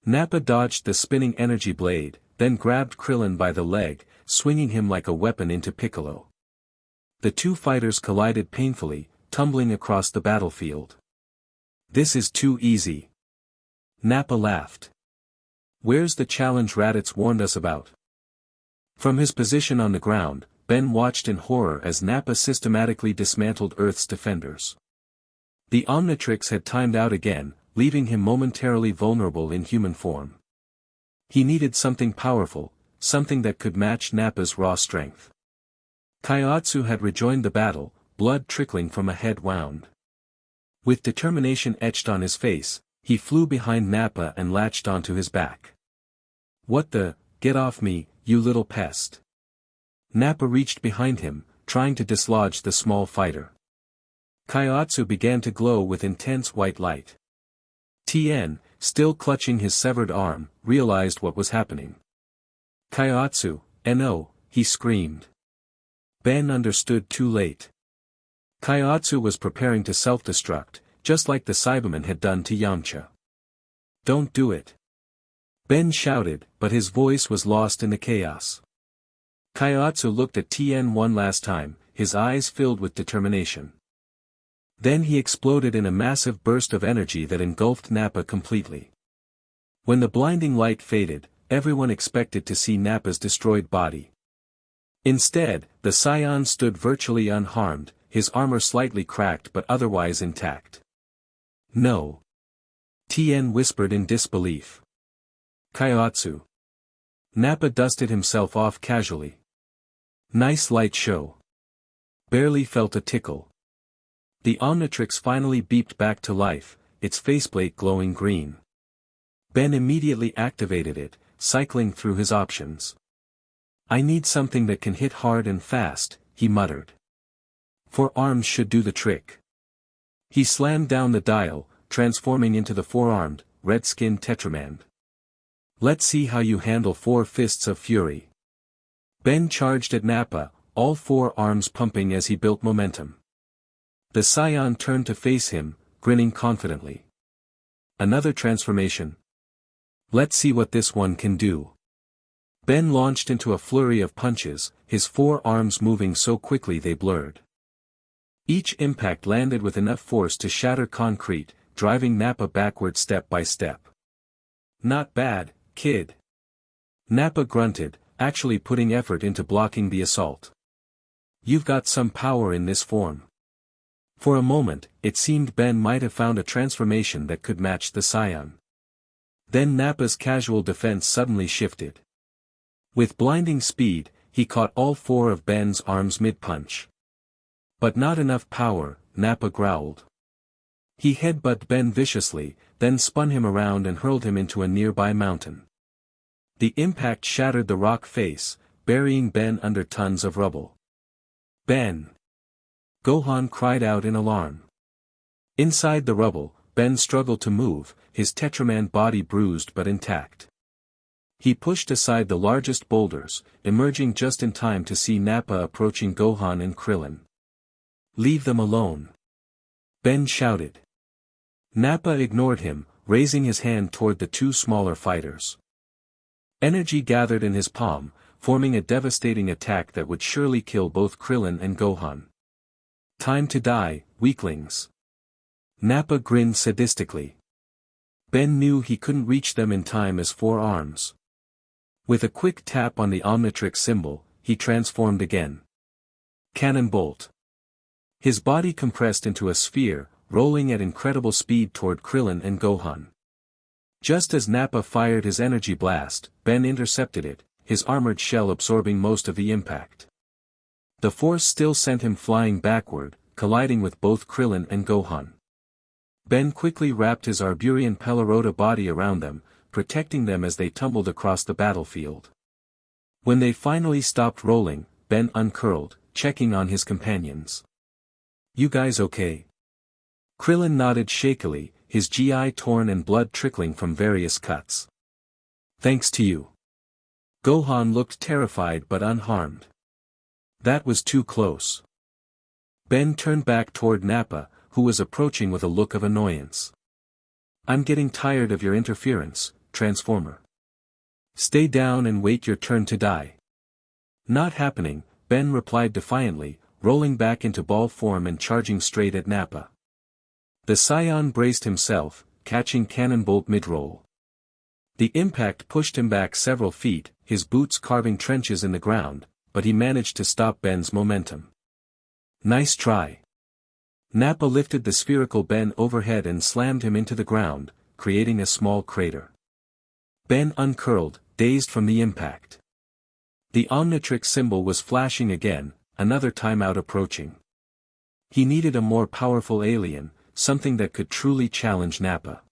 Nappa dodged the spinning energy blade, then grabbed Krillin by the leg, swinging him like a weapon into Piccolo. The two fighters collided painfully, tumbling across the battlefield. This is too easy. Nappa laughed. Where's the challenge Raditz warned us about? From his position on the ground, Ben watched in horror as Nappa systematically dismantled Earth's defenders. The Omnitrix had timed out again, leaving him momentarily vulnerable in human form. He needed something powerful, something that could match Nappa's raw strength. Kaiotsu had rejoined the battle, blood trickling from a head wound. With determination etched on his face, he flew behind Nappa and latched onto his back. "What the, get off me, you little pest." Nappa reached behind him, trying to dislodge the small fighter. Kaiotsu began to glow with intense white light. Tien, still clutching his severed arm, realized what was happening. "Kaiotsu, no," he screamed. Ben understood too late. Kaiotsu was preparing to self-destruct, just like the Cyberman had done to Yamcha. "Don't do it." Ben shouted, but his voice was lost in the chaos. Kaiotsu looked at Tien one last time, his eyes filled with determination. Then he exploded in a massive burst of energy that engulfed Nappa completely. When the blinding light faded, everyone expected to see Nappa's destroyed body. Instead, the Saiyan stood virtually unharmed, his armor slightly cracked but otherwise intact. "No." Tien whispered in disbelief. "Kaiotsu." Nappa dusted himself off casually. "Nice light show. Barely felt a tickle." The Omnitrix finally beeped back to life, its faceplate glowing green. Ben immediately activated it, cycling through his options. "I need something that can hit hard and fast," he muttered. "Four arms should do the trick." He slammed down the dial, transforming into the four-armed, red-skinned Tetraman. "Let's see how you handle four fists of fury." Ben charged at Nappa, all four arms pumping as he built momentum. The Saiyan turned to face him, grinning confidently. "Another transformation? Let's see what this one can do." Ben launched into a flurry of punches, his four arms moving so quickly they blurred. Each impact landed with enough force to shatter concrete, driving Nappa backward step by step. "Not bad, kid." Nappa grunted, actually putting effort into blocking the assault. "You've got some power in this form." For a moment, it seemed Ben might have found a transformation that could match the Saiyan. Then Nappa's casual defense suddenly shifted. With blinding speed, he caught all four of Ben's arms mid-punch. "But not enough power," Nappa growled. He headbutted Ben viciously, then spun him around and hurled him into a nearby mountain. The impact shattered the rock face, burying Ben under tons of rubble. "Ben!" Gohan cried out in alarm. Inside the rubble, Ben struggled to move, his Tetraman body bruised but intact. He pushed aside the largest boulders, emerging just in time to see Nappa approaching Gohan and Krillin. "Leave them alone!" Ben shouted. Nappa ignored him, raising his hand toward the two smaller fighters. Energy gathered in his palm, forming a devastating attack that would surely kill both Krillin and Gohan. "Time to die, weaklings." Nappa grinned sadistically. Ben knew he couldn't reach them in time as four arms. With a quick tap on the Omnitrix symbol, he transformed again. Cannon bolt. His body compressed into a sphere, rolling at incredible speed toward Krillin and Gohan. Just as Nappa fired his energy blast, Ben intercepted it, his armored shell absorbing most of the impact. The force still sent him flying backward, colliding with both Krillin and Gohan. Ben quickly wrapped his Arburian Pelorota body around them, protecting them as they tumbled across the battlefield. When they finally stopped rolling, Ben uncurled, checking on his companions. "You guys okay?" Krillin nodded shakily, his GI torn and blood trickling from various cuts. "Thanks to you." Gohan looked terrified but unharmed. "That was too close." Ben turned back toward Nappa, who was approaching with a look of annoyance. "I'm getting tired of your interference, Transformer. Stay down and wait your turn to die." "Not happening," Ben replied defiantly, rolling back into ball form and charging straight at Nappa. The Saiyan braced himself, catching Cannon Bolt mid-roll. The impact pushed him back several feet, his boots carving trenches in the ground, but he managed to stop Ben's momentum. Nice try. Nappa lifted the spherical Ben overhead and slammed him into the ground, creating a small crater. Ben uncurled, dazed from the impact. The Omnitrix symbol was flashing again, another timeout approaching. He needed a more powerful alien, something that could truly challenge Nappa.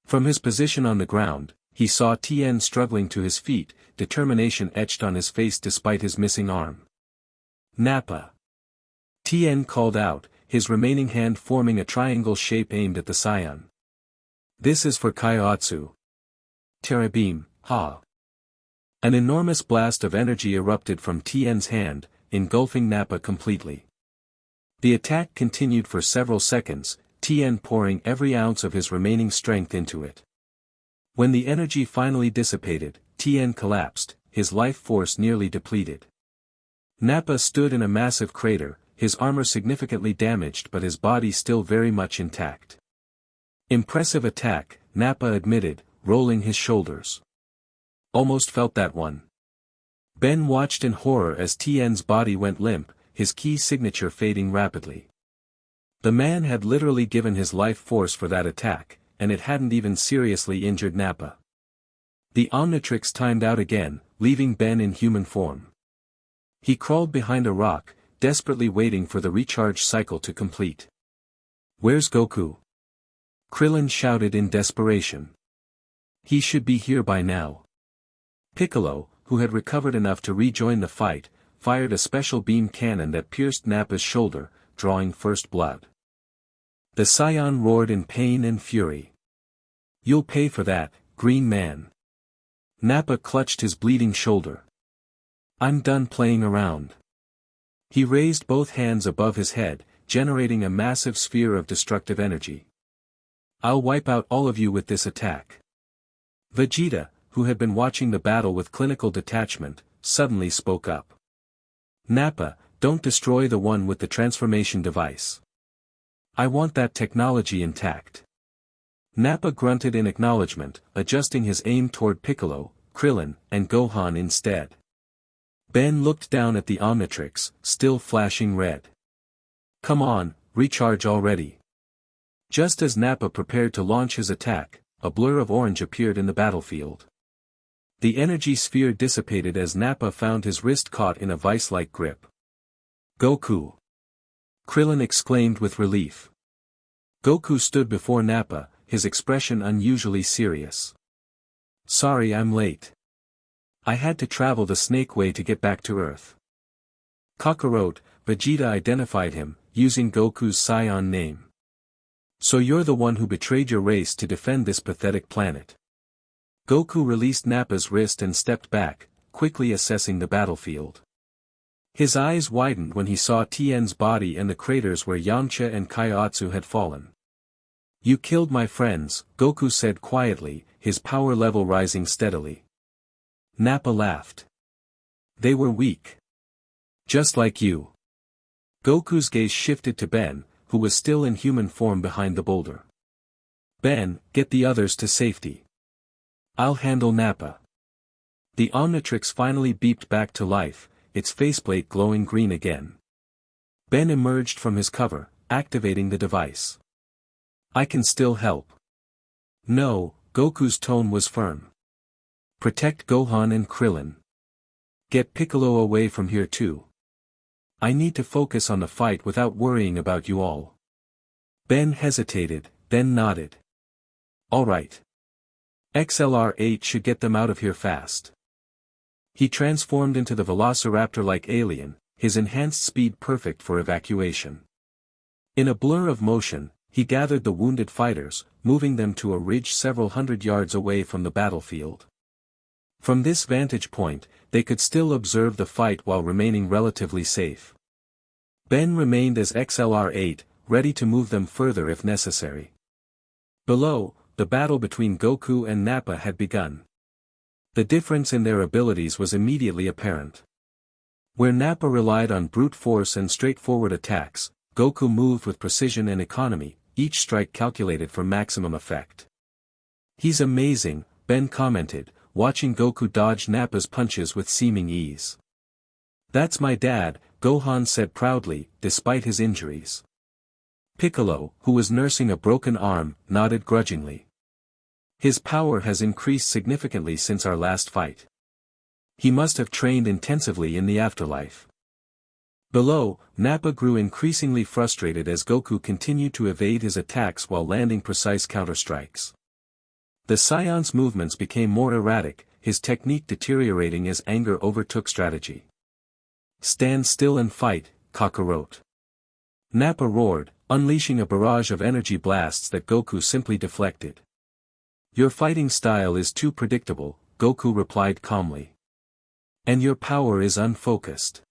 From his position on the ground, he saw Tien struggling to his feet, determination etched on his face despite his missing arm. Nappa! Tien called out, his remaining hand forming a triangle shape aimed at the Saiyan. This is for Kaiotsu. Terra Beam, ha! An enormous blast of energy erupted from Tien's hand, engulfing Nappa completely. The attack continued for several seconds, Tien pouring every ounce of his remaining strength into it. When the energy finally dissipated, Tien collapsed, his life force nearly depleted. Nappa stood in a massive crater, his armor significantly damaged but his body still very much intact. Impressive attack, Nappa admitted, rolling his shoulders. Almost felt that one. Ben watched in horror as Tien's body went limp, his key signature fading rapidly. The man had literally given his life force for that attack, and it hadn't even seriously injured Nappa. The Omnitrix timed out again, leaving Ben in human form. He crawled behind a rock, desperately waiting for the recharge cycle to complete. "Where's Goku?" Krillin shouted in desperation. "He should be here by now." Piccolo, who had recovered enough to rejoin the fight, fired a special beam cannon that pierced Nappa's shoulder, drawing first blood. The Saiyan roared in pain and fury. "You'll pay for that, Green Man." Nappa clutched his bleeding shoulder. "I'm done playing around." He raised both hands above his head, generating a massive sphere of destructive energy. "I'll wipe out all of you with this attack." Vegeta, who had been watching the battle with clinical detachment, suddenly spoke up. "Nappa, don't destroy the one with the transformation device. I want that technology intact." Nappa grunted in acknowledgement, adjusting his aim toward Piccolo, Krillin, and Gohan instead. Ben looked down at the Omnitrix, still flashing red. "Come on, recharge already." Just as Nappa prepared to launch his attack, a blur of orange appeared in the battlefield. The energy sphere dissipated as Nappa found his wrist caught in a vice-like grip. "Goku!" Krillin exclaimed with relief. Goku stood before Nappa, his expression unusually serious. "Sorry I'm late. I had to travel the snake way to get back to Earth." Kakarot, Vegeta identified him, using Goku's Saiyan name. "So you're the one who betrayed your race to defend this pathetic planet." Goku released Nappa's wrist and stepped back, quickly assessing the battlefield. His eyes widened when he saw Tien's body and the craters where Yamcha and Kaiotsu had fallen. "You killed my friends," Goku said quietly, his power level rising steadily. Nappa laughed. "They were weak. Just like you." Goku's gaze shifted to Ben, who was still in human form behind the boulder. "Ben, get the others to safety. I'll handle Nappa." The Omnitrix finally beeped back to life, its faceplate glowing green again. Ben emerged from his cover, activating the device. "I can still help." "No," Goku's tone was firm. "Protect Gohan and Krillin. Get Piccolo away from here too. I need to focus on the fight without worrying about you all." Ben hesitated, then nodded. "All right. XLR-8 should get them out of here fast." He transformed into the velociraptor-like alien, his enhanced speed perfect for evacuation. In a blur of motion, he gathered the wounded fighters, moving them to a ridge several hundred yards away from the battlefield. From this vantage point, they could still observe the fight while remaining relatively safe. Ben remained as XLR-8, ready to move them further if necessary. Below, the battle between Goku and Nappa had begun. The difference in their abilities was immediately apparent. Where Nappa relied on brute force and straightforward attacks, Goku moved with precision and economy, each strike calculated for maximum effect. "He's amazing," Ben commented, watching Goku dodge Nappa's punches with seeming ease. "That's my dad," Gohan said proudly, despite his injuries. Piccolo, who was nursing a broken arm, nodded grudgingly. "His power has increased significantly since our last fight. He must have trained intensively in the afterlife." Below, Nappa grew increasingly frustrated as Goku continued to evade his attacks while landing precise counterstrikes. The Saiyans' movements became more erratic, his technique deteriorating as anger overtook strategy. "Stand still and fight, Kakarot." Nappa roared, unleashing a barrage of energy blasts that Goku simply deflected. "Your fighting style is too predictable," Goku replied calmly. "And your power is unfocused.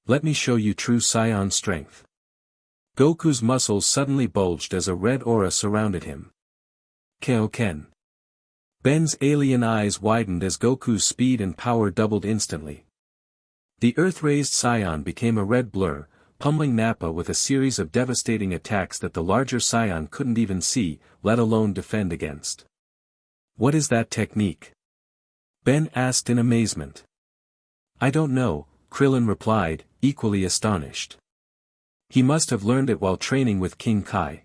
Let me show you true Saiyan strength." Goku's muscles suddenly bulged as a red aura surrounded him. Kaioken. Ben's alien eyes widened as Goku's speed and power doubled instantly. The Earth-raised Saiyan became a red blur, pummeling Nappa with a series of devastating attacks that the larger Saiyan couldn't even see, let alone defend against. "What is that technique?" Ben asked in amazement. "I don't know," Krillin replied, equally astonished. "He must have learned it while training with King Kai."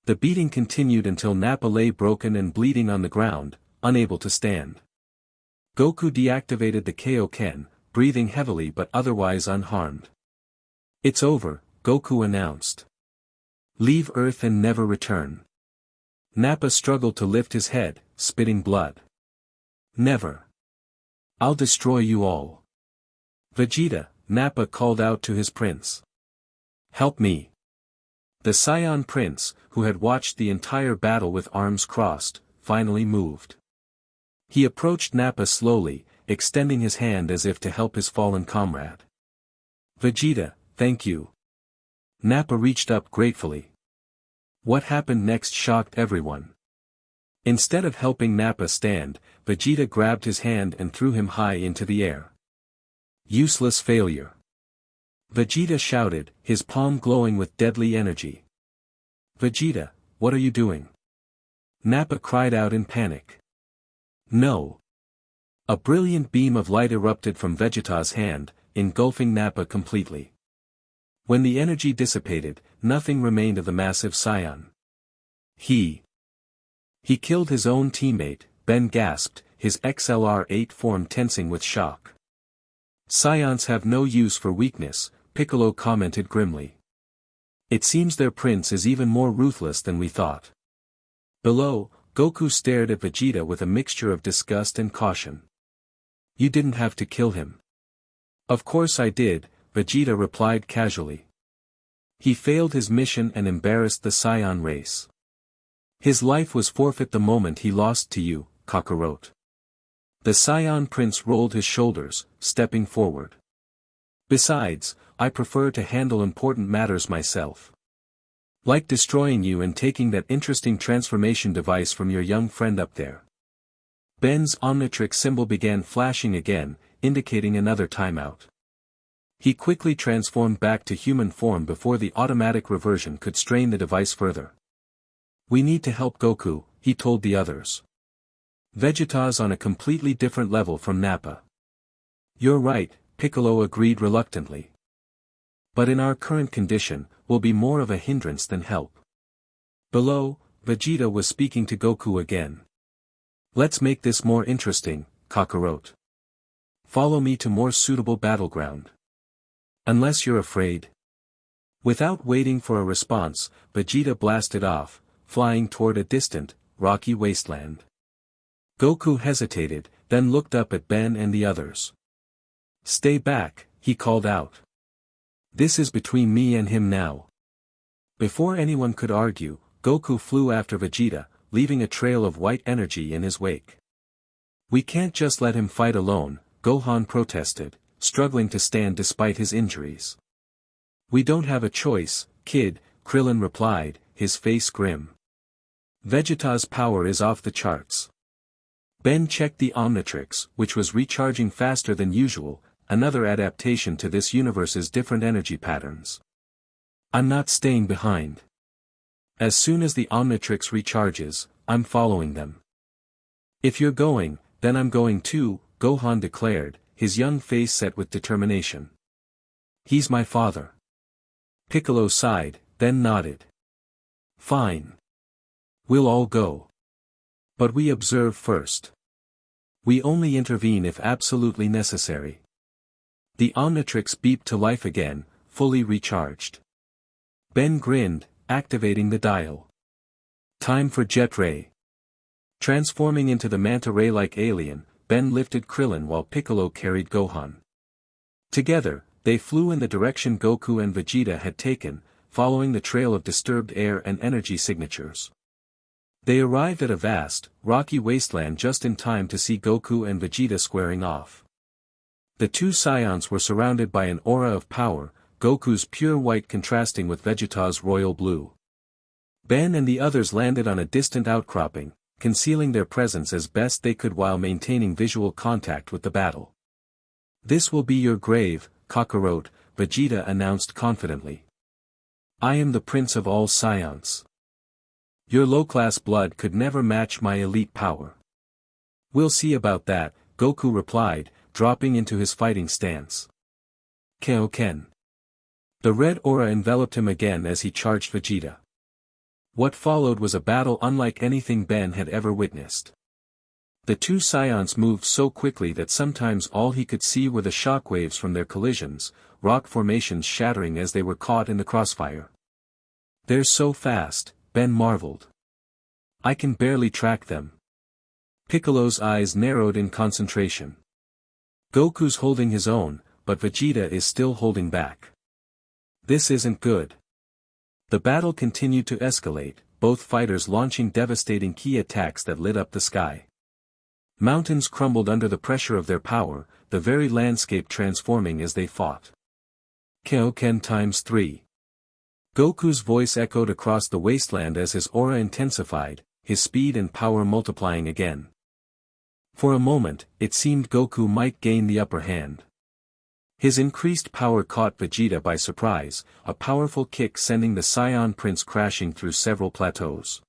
The beating continued until Nappa lay broken and bleeding on the ground, unable to stand. Goku deactivated the Kaioken, breathing heavily but otherwise unharmed. "It's over," Goku announced. "Leave Earth and never return." Nappa struggled to lift his head, spitting blood. "Never. I'll destroy you all." "Vegeta," Nappa called out to his prince. "Help me." The Saiyan prince, who had watched the entire battle with arms crossed, finally moved. He approached Nappa slowly, extending his hand as if to help his fallen comrade. "Vegeta, thank you." Nappa reached up gratefully. What happened next shocked everyone. Instead of helping Nappa stand, Vegeta grabbed his hand and threw him high into the air. "Useless failure." Vegeta shouted, his palm glowing with deadly energy. "Vegeta, what are you doing?" Nappa cried out in panic. "No." A brilliant beam of light erupted from Vegeta's hand, engulfing Nappa completely. When the energy dissipated, nothing remained of the massive Saiyan. He killed his own teammate," Ben gasped, his XLR-8 form tensing with shock. "Saiyans have no use for weakness," Piccolo commented grimly. "It seems their prince is even more ruthless than we thought." Below, Goku stared at Vegeta with a mixture of disgust and caution. "You didn't have to kill him." "Of course I did," Vegeta replied casually. "He failed his mission and embarrassed the Saiyan race. His life was forfeit the moment he lost to you, Kakarot." The Saiyan prince rolled his shoulders, stepping forward. "Besides, I prefer to handle important matters myself. Like destroying you and taking that interesting transformation device from your young friend up there." Ben's Omnitrix symbol began flashing again, indicating another timeout. He quickly transformed back to human form before the automatic reversion could strain the device further. "We need to help Goku," he told the others. "Vegeta's on a completely different level from Nappa." "You're right," Piccolo agreed reluctantly. "But in our current condition, we'll be more of a hindrance than help." Below, Vegeta was speaking to Goku again. "Let's make this more interesting, Kakarot. Follow me to more suitable battleground. Unless you're afraid." Without waiting for a response, Vegeta blasted off, flying toward a distant, rocky wasteland. Goku hesitated, then looked up at Ben and the others. "Stay back," he called out. "This is between me and him now." Before anyone could argue, Goku flew after Vegeta, leaving a trail of white energy in his wake. "We can't just let him fight alone," Gohan protested, struggling to stand despite his injuries. "We don't have a choice, kid," Krillin replied, his face grim. "Vegeta's power is off the charts." Ben checked the Omnitrix, which was recharging faster than usual, another adaptation to this universe's different energy patterns. "I'm not staying behind. As soon as the Omnitrix recharges, I'm following them." If you're going, then I'm going too, Gohan declared, his young face set with determination. He's my father. Piccolo sighed, then nodded. Fine. We'll all go. But we observe first. We only intervene if absolutely necessary. The Omnitrix beeped to life again, fully recharged. Ben grinned, activating the dial. Time for Jet Ray. Transforming into the manta ray-like alien, Ben lifted Krillin while Piccolo carried Gohan. Together, they flew in the direction Goku and Vegeta had taken, following the trail of disturbed air and energy signatures. They arrived at a vast, rocky wasteland just in time to see Goku and Vegeta squaring off. The two Saiyans were surrounded by an aura of power, Goku's pure white contrasting with Vegeta's royal blue. Ben and the others landed on a distant outcropping, concealing their presence as best they could while maintaining visual contact with the battle. This will be your grave, Kakarot, Vegeta announced confidently. I am the prince of all Saiyans. Your low-class blood could never match my elite power. We'll see about that, Goku replied, dropping into his fighting stance. Kaioken. The red aura enveloped him again as he charged Vegeta. What followed was a battle unlike anything Ben had ever witnessed. The two Saiyans moved so quickly that sometimes all he could see were the shockwaves from their collisions, rock formations shattering as they were caught in the crossfire. They're so fast, Ben marveled. I can barely track them. Piccolo's eyes narrowed in concentration. Goku's holding his own, but Vegeta is still holding back. This isn't good. The battle continued to escalate, both fighters launching devastating ki attacks that lit up the sky. Mountains crumbled under the pressure of their power, the very landscape transforming as they fought. Kaioken times 3. Goku's voice echoed across the wasteland as his aura intensified, his speed and power multiplying again. For a moment, it seemed Goku might gain the upper hand. His increased power caught Vegeta by surprise, a powerful kick sending the Saiyan Prince crashing through several plateaus.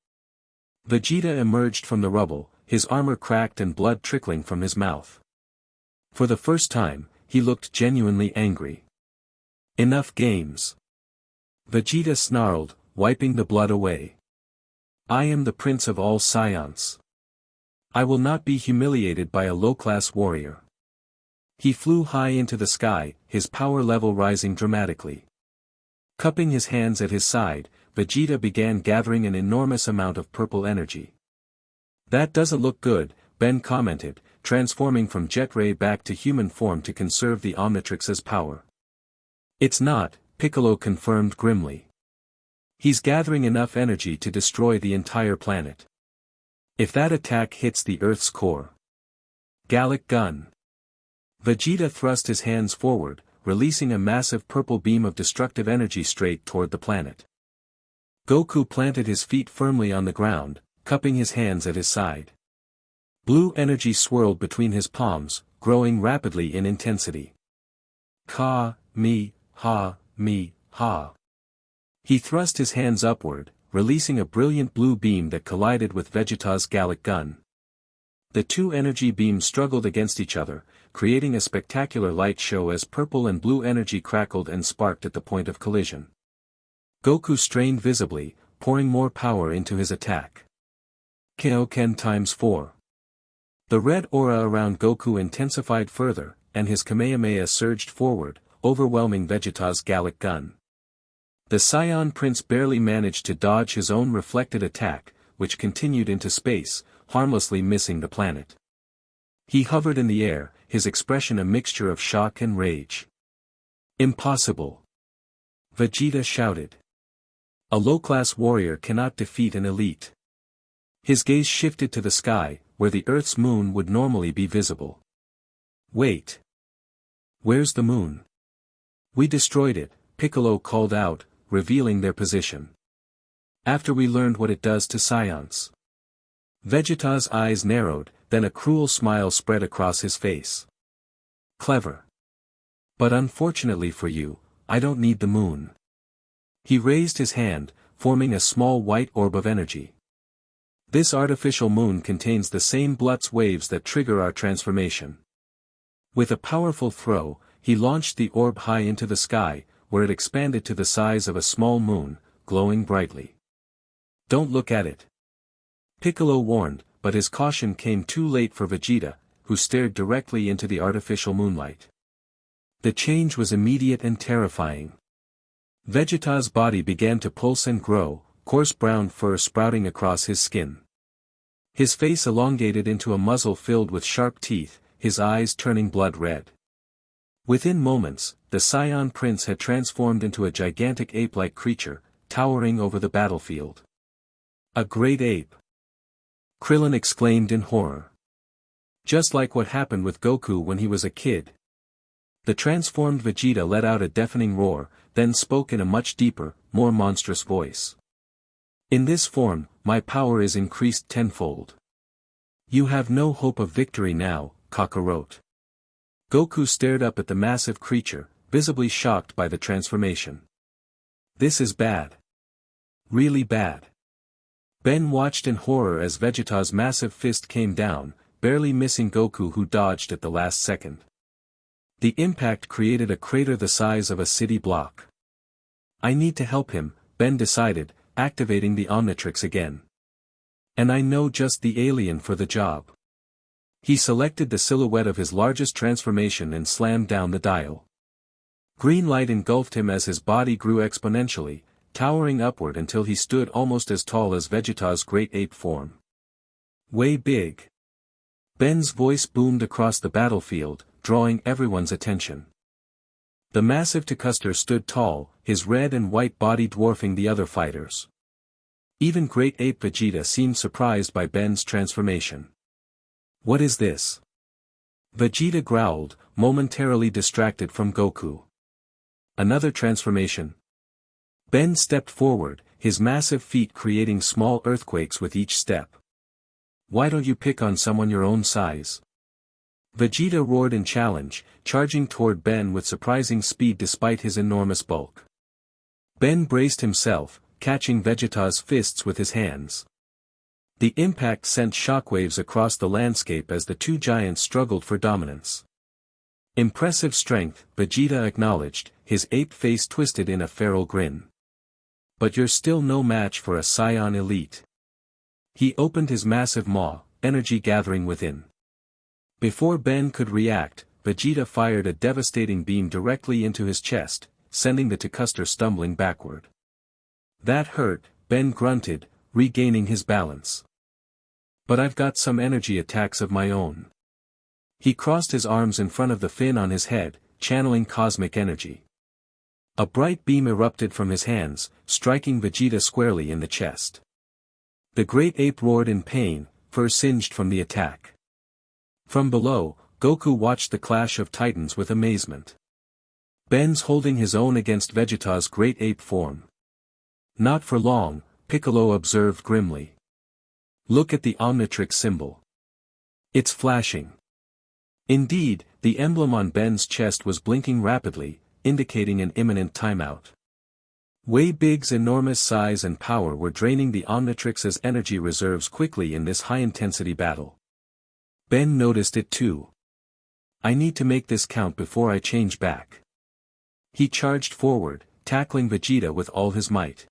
Vegeta emerged from the rubble, his armor cracked and blood trickling from his mouth. For the first time, he looked genuinely angry. Enough games. Vegeta snarled, wiping the blood away. I am the prince of all Saiyans. I will not be humiliated by a low-class warrior. He flew high into the sky, his power level rising dramatically. Cupping his hands at his side, Vegeta began gathering an enormous amount of purple energy. That doesn't look good, Ben commented, transforming from Jet Ray back to human form to conserve the Omnitrix's power. It's not, Piccolo confirmed grimly. He's gathering enough energy to destroy the entire planet. If that attack hits the Earth's core. Gallic Gun. Vegeta thrust his hands forward, releasing a massive purple beam of destructive energy straight toward the planet. Goku planted his feet firmly on the ground, cupping his hands at his side. Blue energy swirled between his palms, growing rapidly in intensity. Ka, mi, ha, mi, ha. He thrust his hands upward, releasing a brilliant blue beam that collided with Vegeta's Gallic Gun. The two energy beams struggled against each other, creating a spectacular light show as purple and blue energy crackled and sparked at the point of collision. Goku strained visibly, pouring more power into his attack. Kaioken times 4. The red aura around Goku intensified further, and his Kamehameha surged forward, overwhelming Vegeta's Gallic Gun. The Saiyan Prince barely managed to dodge his own reflected attack, which continued into space, harmlessly missing the planet. He hovered in the air, his expression a mixture of shock and rage. Impossible! Vegeta shouted. A low-class warrior cannot defeat an elite. His gaze shifted to the sky, where the Earth's moon would normally be visible. Wait. Where's the moon? We destroyed it, Piccolo called out, revealing their position. After we learned what it does to Saiyans. Vegeta's eyes narrowed, then a cruel smile spread across his face. Clever. But unfortunately for you, I don't need the moon. He raised his hand, forming a small white orb of energy. This artificial moon contains the same Blutz waves that trigger our transformation. With a powerful throw, he launched the orb high into the sky, where it expanded to the size of a small moon, glowing brightly. "Don't look at it," Piccolo warned, but his caution came too late for Vegeta, who stared directly into the artificial moonlight. The change was immediate and terrifying. Vegeta's body began to pulse and grow, coarse brown fur sprouting across his skin. His face elongated into a muzzle filled with sharp teeth, his eyes turning blood red. Within moments, the Saiyan prince had transformed into a gigantic ape-like creature, towering over the battlefield. "A great ape!" Krillin exclaimed in horror. Just like what happened with Goku when he was a kid. The transformed Vegeta let out a deafening roar, then spoke in a much deeper, more monstrous voice. "In this form, my power is increased tenfold. You have no hope of victory now, Kakarot." Goku stared up at the massive creature, visibly shocked by the transformation. "This is bad. Really bad." Ben watched in horror as Vegeta's massive fist came down, barely missing Goku, who dodged at the last second. The impact created a crater the size of a city block. "I need to help him," Ben decided, activating the Omnitrix again. "And I know just the alien for the job." He selected the silhouette of his largest transformation and slammed down the dial. Green light engulfed him as his body grew exponentially, towering upward until he stood almost as tall as Vegeta's great ape form. "Way big." Ben's voice boomed across the battlefield, drawing everyone's attention. The massive Takuster stood tall, his red and white body dwarfing the other fighters. Even Great Ape Vegeta seemed surprised by Ben's transformation. "What is this?" Vegeta growled, momentarily distracted from Goku. "Another transformation?" Ben stepped forward, his massive feet creating small earthquakes with each step. "Why don't you pick on someone your own size?" Vegeta roared in challenge, charging toward Ben with surprising speed despite his enormous bulk. Ben braced himself, catching Vegeta's fists with his hands. The impact sent shockwaves across the landscape as the two giants struggled for dominance. "Impressive strength," Vegeta acknowledged, his ape face twisted in a feral grin. "But you're still no match for a Saiyan elite." He opened his massive maw, energy gathering within. Before Ben could react, Vegeta fired a devastating beam directly into his chest, sending the Takuster stumbling backward. "That hurt," Ben grunted, regaining his balance. "But I've got some energy attacks of my own." He crossed his arms in front of the fin on his head, channeling cosmic energy. A bright beam erupted from his hands, striking Vegeta squarely in the chest. The great ape roared in pain, fur singed from the attack. From below, Goku watched the clash of titans with amazement. Ben's holding his own against Vegeta's great ape form. "Not for long," Piccolo observed grimly. "Look at the Omnitrix symbol. It's flashing." Indeed, the emblem on Ben's chest was blinking rapidly, indicating an imminent timeout. Way Big's enormous size and power were draining the Omnitrix's energy reserves quickly in this high-intensity battle. Ben noticed it too. "I need to make this count before I change back." He charged forward, tackling Vegeta with all his might.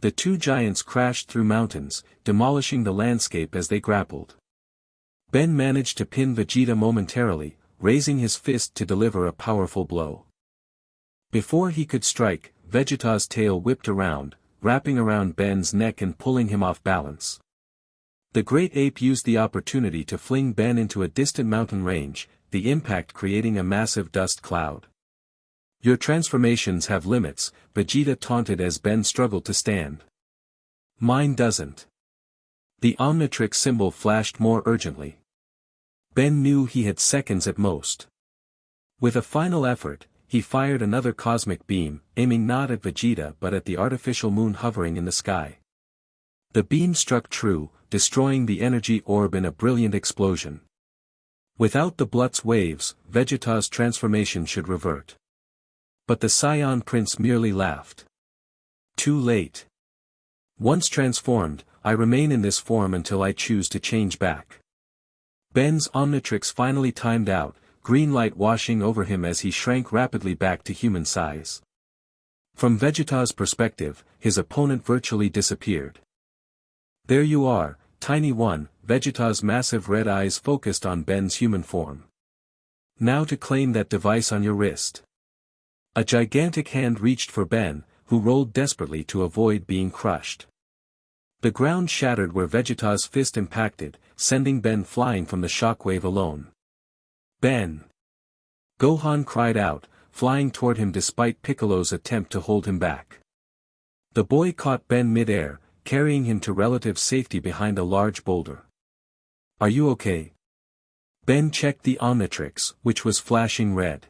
The two giants crashed through mountains, demolishing the landscape as they grappled. Ben managed to pin Vegeta momentarily, raising his fist to deliver a powerful blow. Before he could strike, Vegeta's tail whipped around, wrapping around Ben's neck and pulling him off balance. The great ape used the opportunity to fling Ben into a distant mountain range, the impact creating a massive dust cloud. "Your transformations have limits," Vegeta taunted as Ben struggled to stand. "Mine doesn't." The Omnitrix symbol flashed more urgently. Ben knew he had seconds at most. With a final effort, he fired another cosmic beam, aiming not at Vegeta but at the artificial moon hovering in the sky. The beam struck true, destroying the energy orb in a brilliant explosion. Without the Blutz waves, Vegeta's transformation should revert. But the Saiyan prince merely laughed. Too late. Once transformed, I remain in this form until I choose to change back. Ben's Omnitrix finally timed out, green light washing over him as he shrank rapidly back to human size. From Vegeta's perspective, his opponent virtually disappeared. There you are, Tiny One, Vegeta's massive red eyes focused on Ben's human form. Now to claim that device on your wrist. A gigantic hand reached for Ben, who rolled desperately to avoid being crushed. The ground shattered where Vegeta's fist impacted, sending Ben flying from the shockwave alone. Ben! Gohan cried out, flying toward him despite Piccolo's attempt to hold him back. The boy caught Ben mid-air, carrying him to relative safety behind a large boulder. Are you okay? Ben checked the Omnitrix, which was flashing red.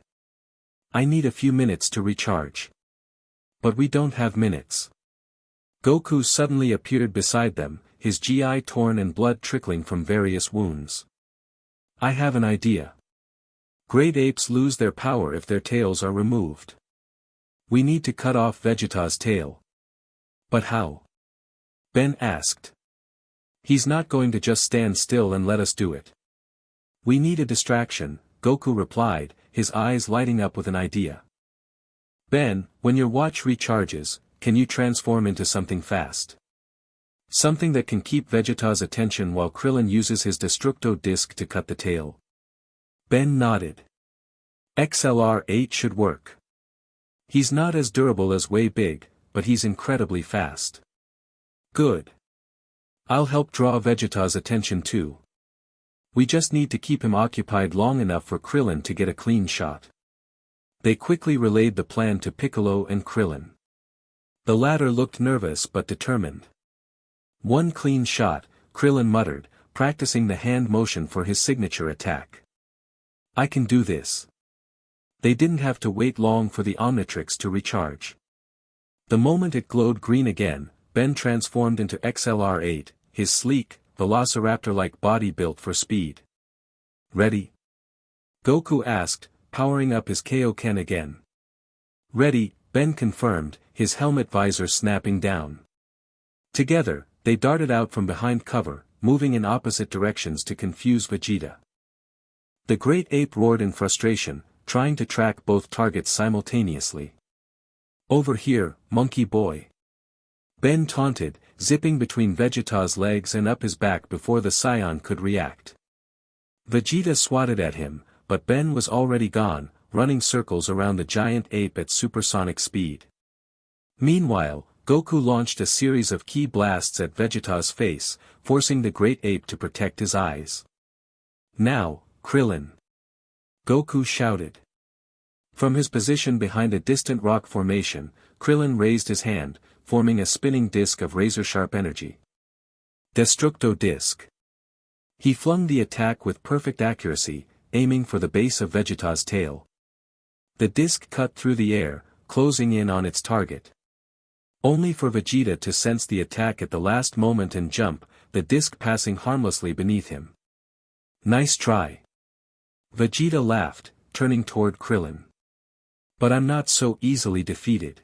I need a few minutes to recharge. But we don't have minutes. Goku suddenly appeared beside them, his GI torn and blood trickling from various wounds. I have an idea. Great apes lose their power if their tails are removed. We need to cut off Vegeta's tail. But how? Ben asked. He's not going to just stand still and let us do it. We need a distraction, Goku replied, his eyes lighting up with an idea. Ben, when your watch recharges, can you transform into something fast? Something that can keep Vegeta's attention while Krillin uses his Destructo Disc to cut the tail. Ben nodded. XLR-8 should work. He's not as durable as Way Big, but he's incredibly fast. Good. I'll help draw Vegeta's attention too. We just need to keep him occupied long enough for Krillin to get a clean shot. They quickly relayed the plan to Piccolo and Krillin. The latter looked nervous but determined. One clean shot, Krillin muttered, practicing the hand motion for his signature attack. I can do this. They didn't have to wait long for the Omnitrix to recharge. The moment it glowed green again, Ben transformed into XLR-8, his sleek, velociraptor-like body built for speed. Ready? Goku asked, powering up his Kaioken again. Ready, Ben confirmed, his helmet visor snapping down. Together, they darted out from behind cover, moving in opposite directions to confuse Vegeta. The great ape roared in frustration, trying to track both targets simultaneously. Over here, monkey boy. Ben taunted, zipping between Vegeta's legs and up his back before the Saiyan could react. Vegeta swatted at him, but Ben was already gone, running circles around the giant ape at supersonic speed. Meanwhile, Goku launched a series of ki blasts at Vegeta's face, forcing the great ape to protect his eyes. Now, Krillin! Goku shouted. From his position behind a distant rock formation, Krillin raised his hand, forming a spinning disc of razor-sharp energy. Destructo Disc. He flung the attack with perfect accuracy, aiming for the base of Vegeta's tail. The disc cut through the air, closing in on its target. Only for Vegeta to sense the attack at the last moment and jump, the disc passing harmlessly beneath him. Nice try. Vegeta laughed, turning toward Krillin. But I'm not so easily defeated.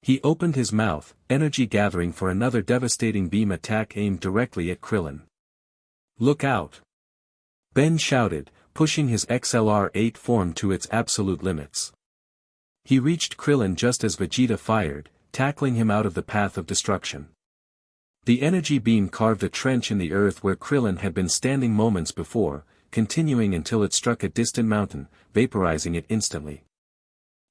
He opened his mouth, energy gathering for another devastating beam attack aimed directly at Krillin. Look out! Ben shouted, pushing his XLR-8 form to its absolute limits. He reached Krillin just as Vegeta fired, tackling him out of the path of destruction. The energy beam carved a trench in the earth where Krillin had been standing moments before, continuing until it struck a distant mountain, vaporizing it instantly.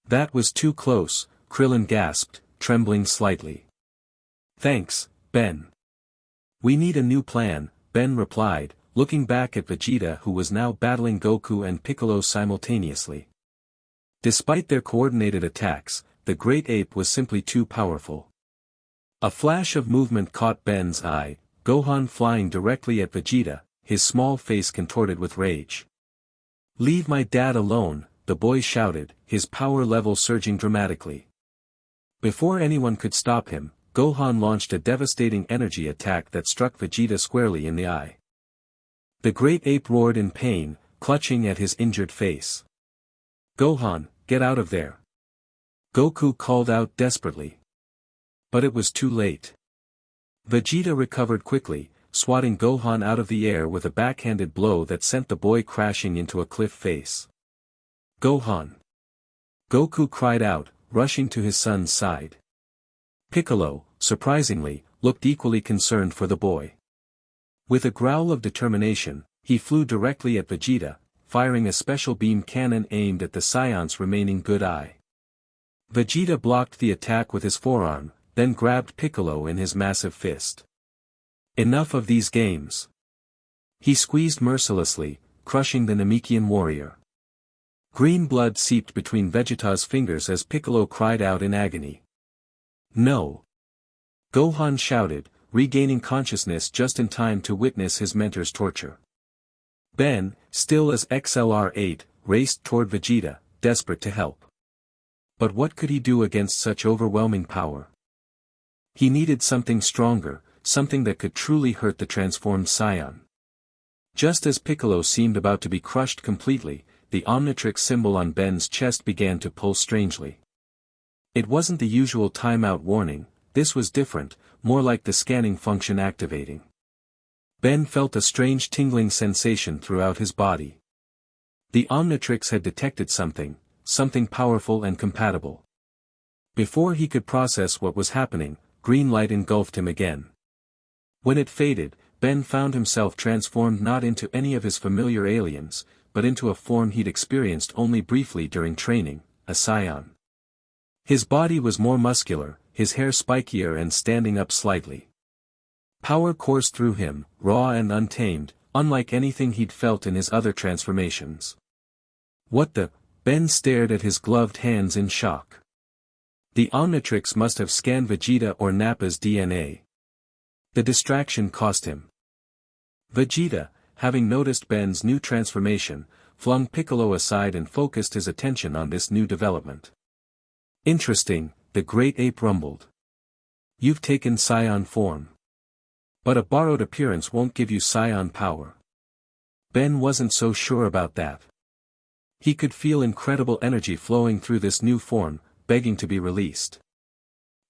That was too close, Krillin gasped, trembling slightly. Thanks, Ben. We need a new plan, Ben replied, looking back at Vegeta who was now battling Goku and Piccolo simultaneously. Despite their coordinated attacks, the great ape was simply too powerful. A flash of movement caught Ben's eye, Gohan flying directly at Vegeta, his small face contorted with rage. Leave my dad alone, the boy shouted, his power level surging dramatically. Before anyone could stop him, Gohan launched a devastating energy attack that struck Vegeta squarely in the eye. The great ape roared in pain, clutching at his injured face. Gohan, get out of there! Goku called out desperately. But it was too late. Vegeta recovered quickly, swatting Gohan out of the air with a backhanded blow that sent the boy crashing into a cliff face. Gohan! Goku cried out, rushing to his son's side. Piccolo, surprisingly, looked equally concerned for the boy. With a growl of determination, he flew directly at Vegeta, firing a special beam cannon aimed at the Saiyans' remaining good eye. Vegeta blocked the attack with his forearm, then grabbed Piccolo in his massive fist. Enough of these games. He squeezed mercilessly, crushing the Namekian warrior. Green blood seeped between Vegeta's fingers as Piccolo cried out in agony. No! Gohan shouted, regaining consciousness just in time to witness his mentor's torture. Ben, still as XLR-8, raced toward Vegeta, desperate to help. But what could he do against such overwhelming power? He needed something stronger, something that could truly hurt the transformed Saiyan. Just as Piccolo seemed about to be crushed completely, the Omnitrix symbol on Ben's chest began to pulse strangely. It wasn't the usual timeout warning, this was different, more like the scanning function activating. Ben felt a strange tingling sensation throughout his body. The Omnitrix had detected something powerful and compatible. Before he could process what was happening, green light engulfed him again. When it faded, Ben found himself transformed not into any of his familiar aliens, but into a form he'd experienced only briefly during training, a Saiyan. His body was more muscular, his hair spikier and standing up slightly. Power coursed through him, raw and untamed, unlike anything he'd felt in his other transformations. What the? Ben stared at his gloved hands in shock. The Omnitrix must have scanned Vegeta or Nappa's DNA. The distraction cost him. Vegeta, having noticed Ben's new transformation, flung Piccolo aside and focused his attention on this new development. Interesting, the great ape rumbled. You've taken Saiyan form. But a borrowed appearance won't give you Saiyan power. Ben wasn't so sure about that. He could feel incredible energy flowing through this new form, begging to be released.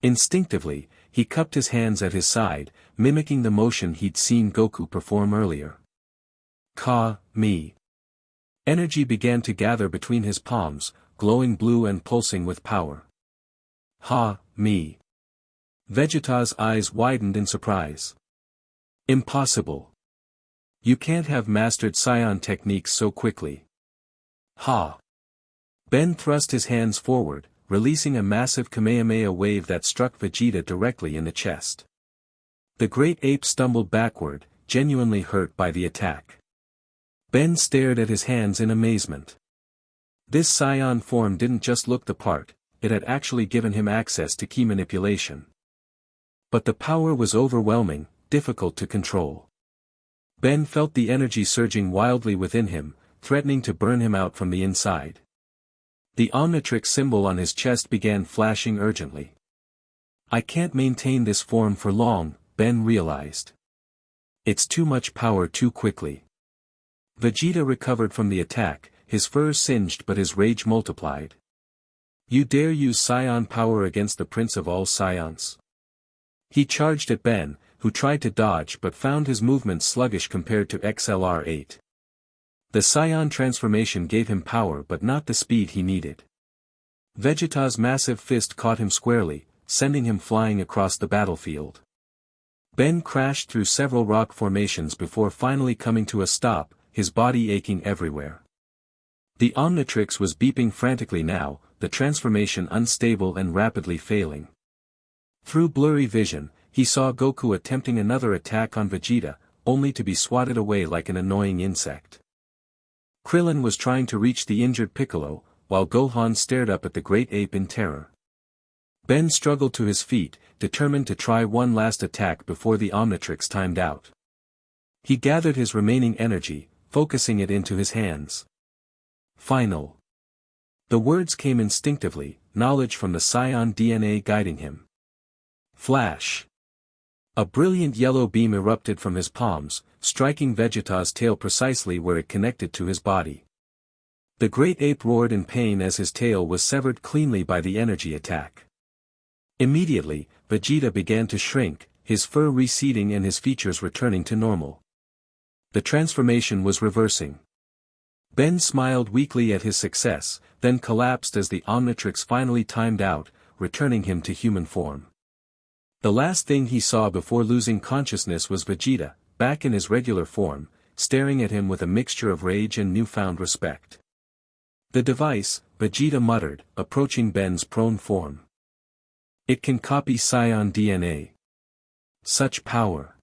Instinctively, he cupped his hands at his side, mimicking the motion he'd seen Goku perform earlier. Me. Energy began to gather between his palms, glowing blue and pulsing with power. Me. Vegeta's eyes widened in surprise. Impossible. You can't have mastered Saiyan techniques so quickly. Ben thrust his hands forward, releasing a massive Kamehameha wave that struck Vegeta directly in the chest. The great ape stumbled backward, genuinely hurt by the attack. Ben stared at his hands in amazement. This Saiyan form didn't just look the part, it had actually given him access to ki manipulation. But the power was overwhelming, difficult to control. Ben felt the energy surging wildly within him, threatening to burn him out from the inside. The Omnitrix symbol on his chest began flashing urgently. I can't maintain this form for long, Ben realized. It's too much power too quickly. Vegeta recovered from the attack, his fur singed but his rage multiplied. You dare use Saiyan power against the Prince of all Saiyans? He charged at Ben, who tried to dodge but found his movements sluggish compared to XLR-8. The Saiyan transformation gave him power but not the speed he needed. Vegeta's massive fist caught him squarely, sending him flying across the battlefield. Ben crashed through several rock formations before finally coming to a stop, his body aching everywhere. The Omnitrix was beeping frantically now, the transformation unstable and rapidly failing. Through blurry vision, he saw Goku attempting another attack on Vegeta, only to be swatted away like an annoying insect. Krillin was trying to reach the injured Piccolo, while Gohan stared up at the great ape in terror. Ben struggled to his feet, determined to try one last attack before the Omnitrix timed out. He gathered his remaining energy, focusing it into his hands. Final. The words came instinctively, knowledge from the Saiyan DNA guiding him. Flash. A brilliant yellow beam erupted from his palms, striking Vegeta's tail precisely where it connected to his body. The great ape roared in pain as his tail was severed cleanly by the energy attack. Immediately, Vegeta began to shrink, his fur receding and his features returning to normal. The transformation was reversing. Ben smiled weakly at his success, then collapsed as the Omnitrix finally timed out, returning him to human form. The last thing he saw before losing consciousness was Vegeta, back in his regular form, staring at him with a mixture of rage and newfound respect. The device, Vegeta muttered, approaching Ben's prone form. It can copy Saiyan DNA. Such power.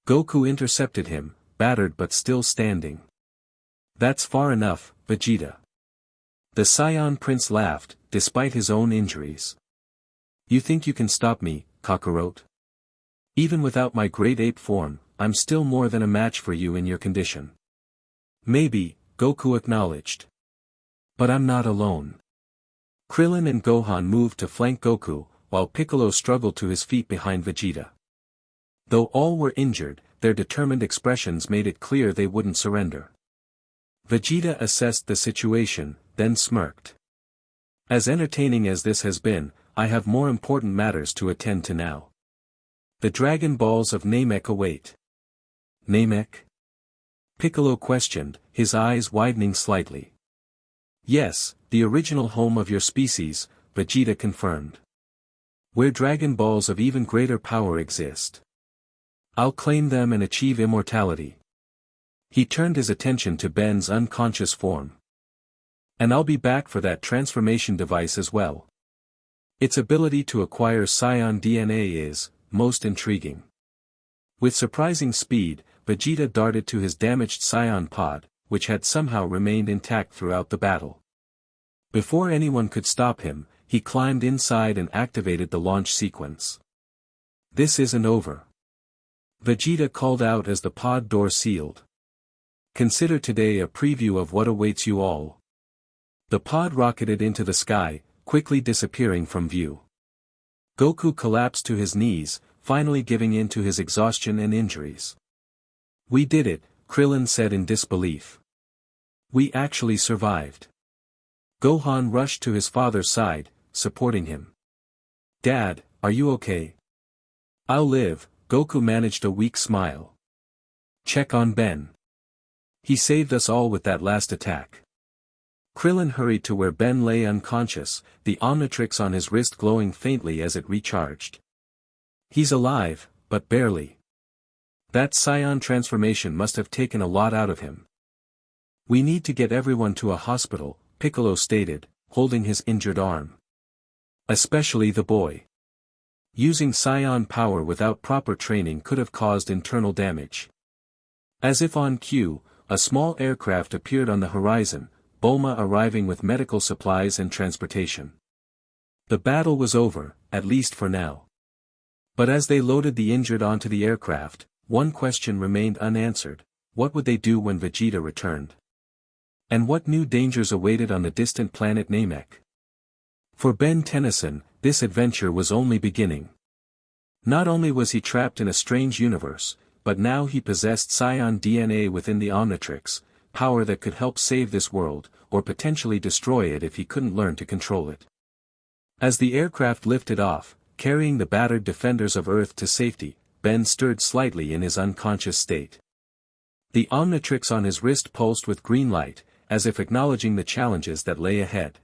Goku intercepted him, battered but still standing. That's far enough, Vegeta. The Saiyan Prince laughed, despite his own injuries. You think you can stop me, Kakarot? Even without my great ape form, I'm still more than a match for you in your condition. Maybe, Goku acknowledged. But I'm not alone. Krillin and Gohan moved to flank Goku, while Piccolo struggled to his feet behind Vegeta. Though all were injured, their determined expressions made it clear they wouldn't surrender. Vegeta assessed the situation, then smirked. As entertaining as this has been, I have more important matters to attend to now. The Dragon Balls of Namek await. Namek? Piccolo questioned, his eyes widening slightly. Yes, the original home of your species, Vegeta confirmed. Where Dragon Balls of even greater power exist. I'll claim them and achieve immortality. He turned his attention to Ben's unconscious form. And I'll be back for that transformation device as well. Its ability to acquire Saiyan DNA is, most intriguing. With surprising speed, Vegeta darted to his damaged Saiyan pod, which had somehow remained intact throughout the battle. Before anyone could stop him, he climbed inside and activated the launch sequence. This isn't over. Vegeta called out as the pod door sealed. Consider today a preview of what awaits you all. The pod rocketed into the sky, quickly disappearing from view. Goku collapsed to his knees, finally giving in to his exhaustion and injuries. We did it, Krillin said in disbelief. We actually survived. Gohan rushed to his father's side, supporting him. Dad, are you okay? I'll live, Goku managed a weak smile. Check on Ben. He saved us all with that last attack. Krillin hurried to where Ben lay unconscious, the Omnitrix on his wrist glowing faintly as it recharged. He's alive, but barely. That Saiyan transformation must have taken a lot out of him. We need to get everyone to a hospital, Piccolo stated, holding his injured arm. Especially the boy. Using Saiyan power without proper training could have caused internal damage. As if on cue, a small aircraft appeared on the horizon, Bulma arriving with medical supplies and transportation. The battle was over, at least for now. But as they loaded the injured onto the aircraft, one question remained unanswered: what would they do when Vegeta returned? And what new dangers awaited on the distant planet Namek? For Ben Tennyson, this adventure was only beginning. Not only was he trapped in a strange universe, but now he possessed Saiyan DNA within the Omnitrix, power that could help save this world, or potentially destroy it if he couldn't learn to control it. As the aircraft lifted off, carrying the battered defenders of Earth to safety, Ben stirred slightly in his unconscious state. The Omnitrix on his wrist pulsed with green light, as if acknowledging the challenges that lay ahead.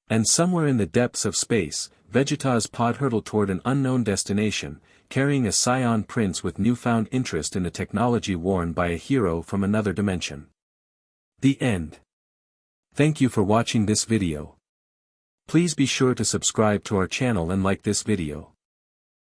And somewhere in the depths of space, Vegeta's pod hurtled toward an unknown destination, carrying a Saiyan prince with newfound interest in the technology worn by a hero from another dimension. The end. Thank you for watching this video. Please be sure to subscribe to our channel and like this video.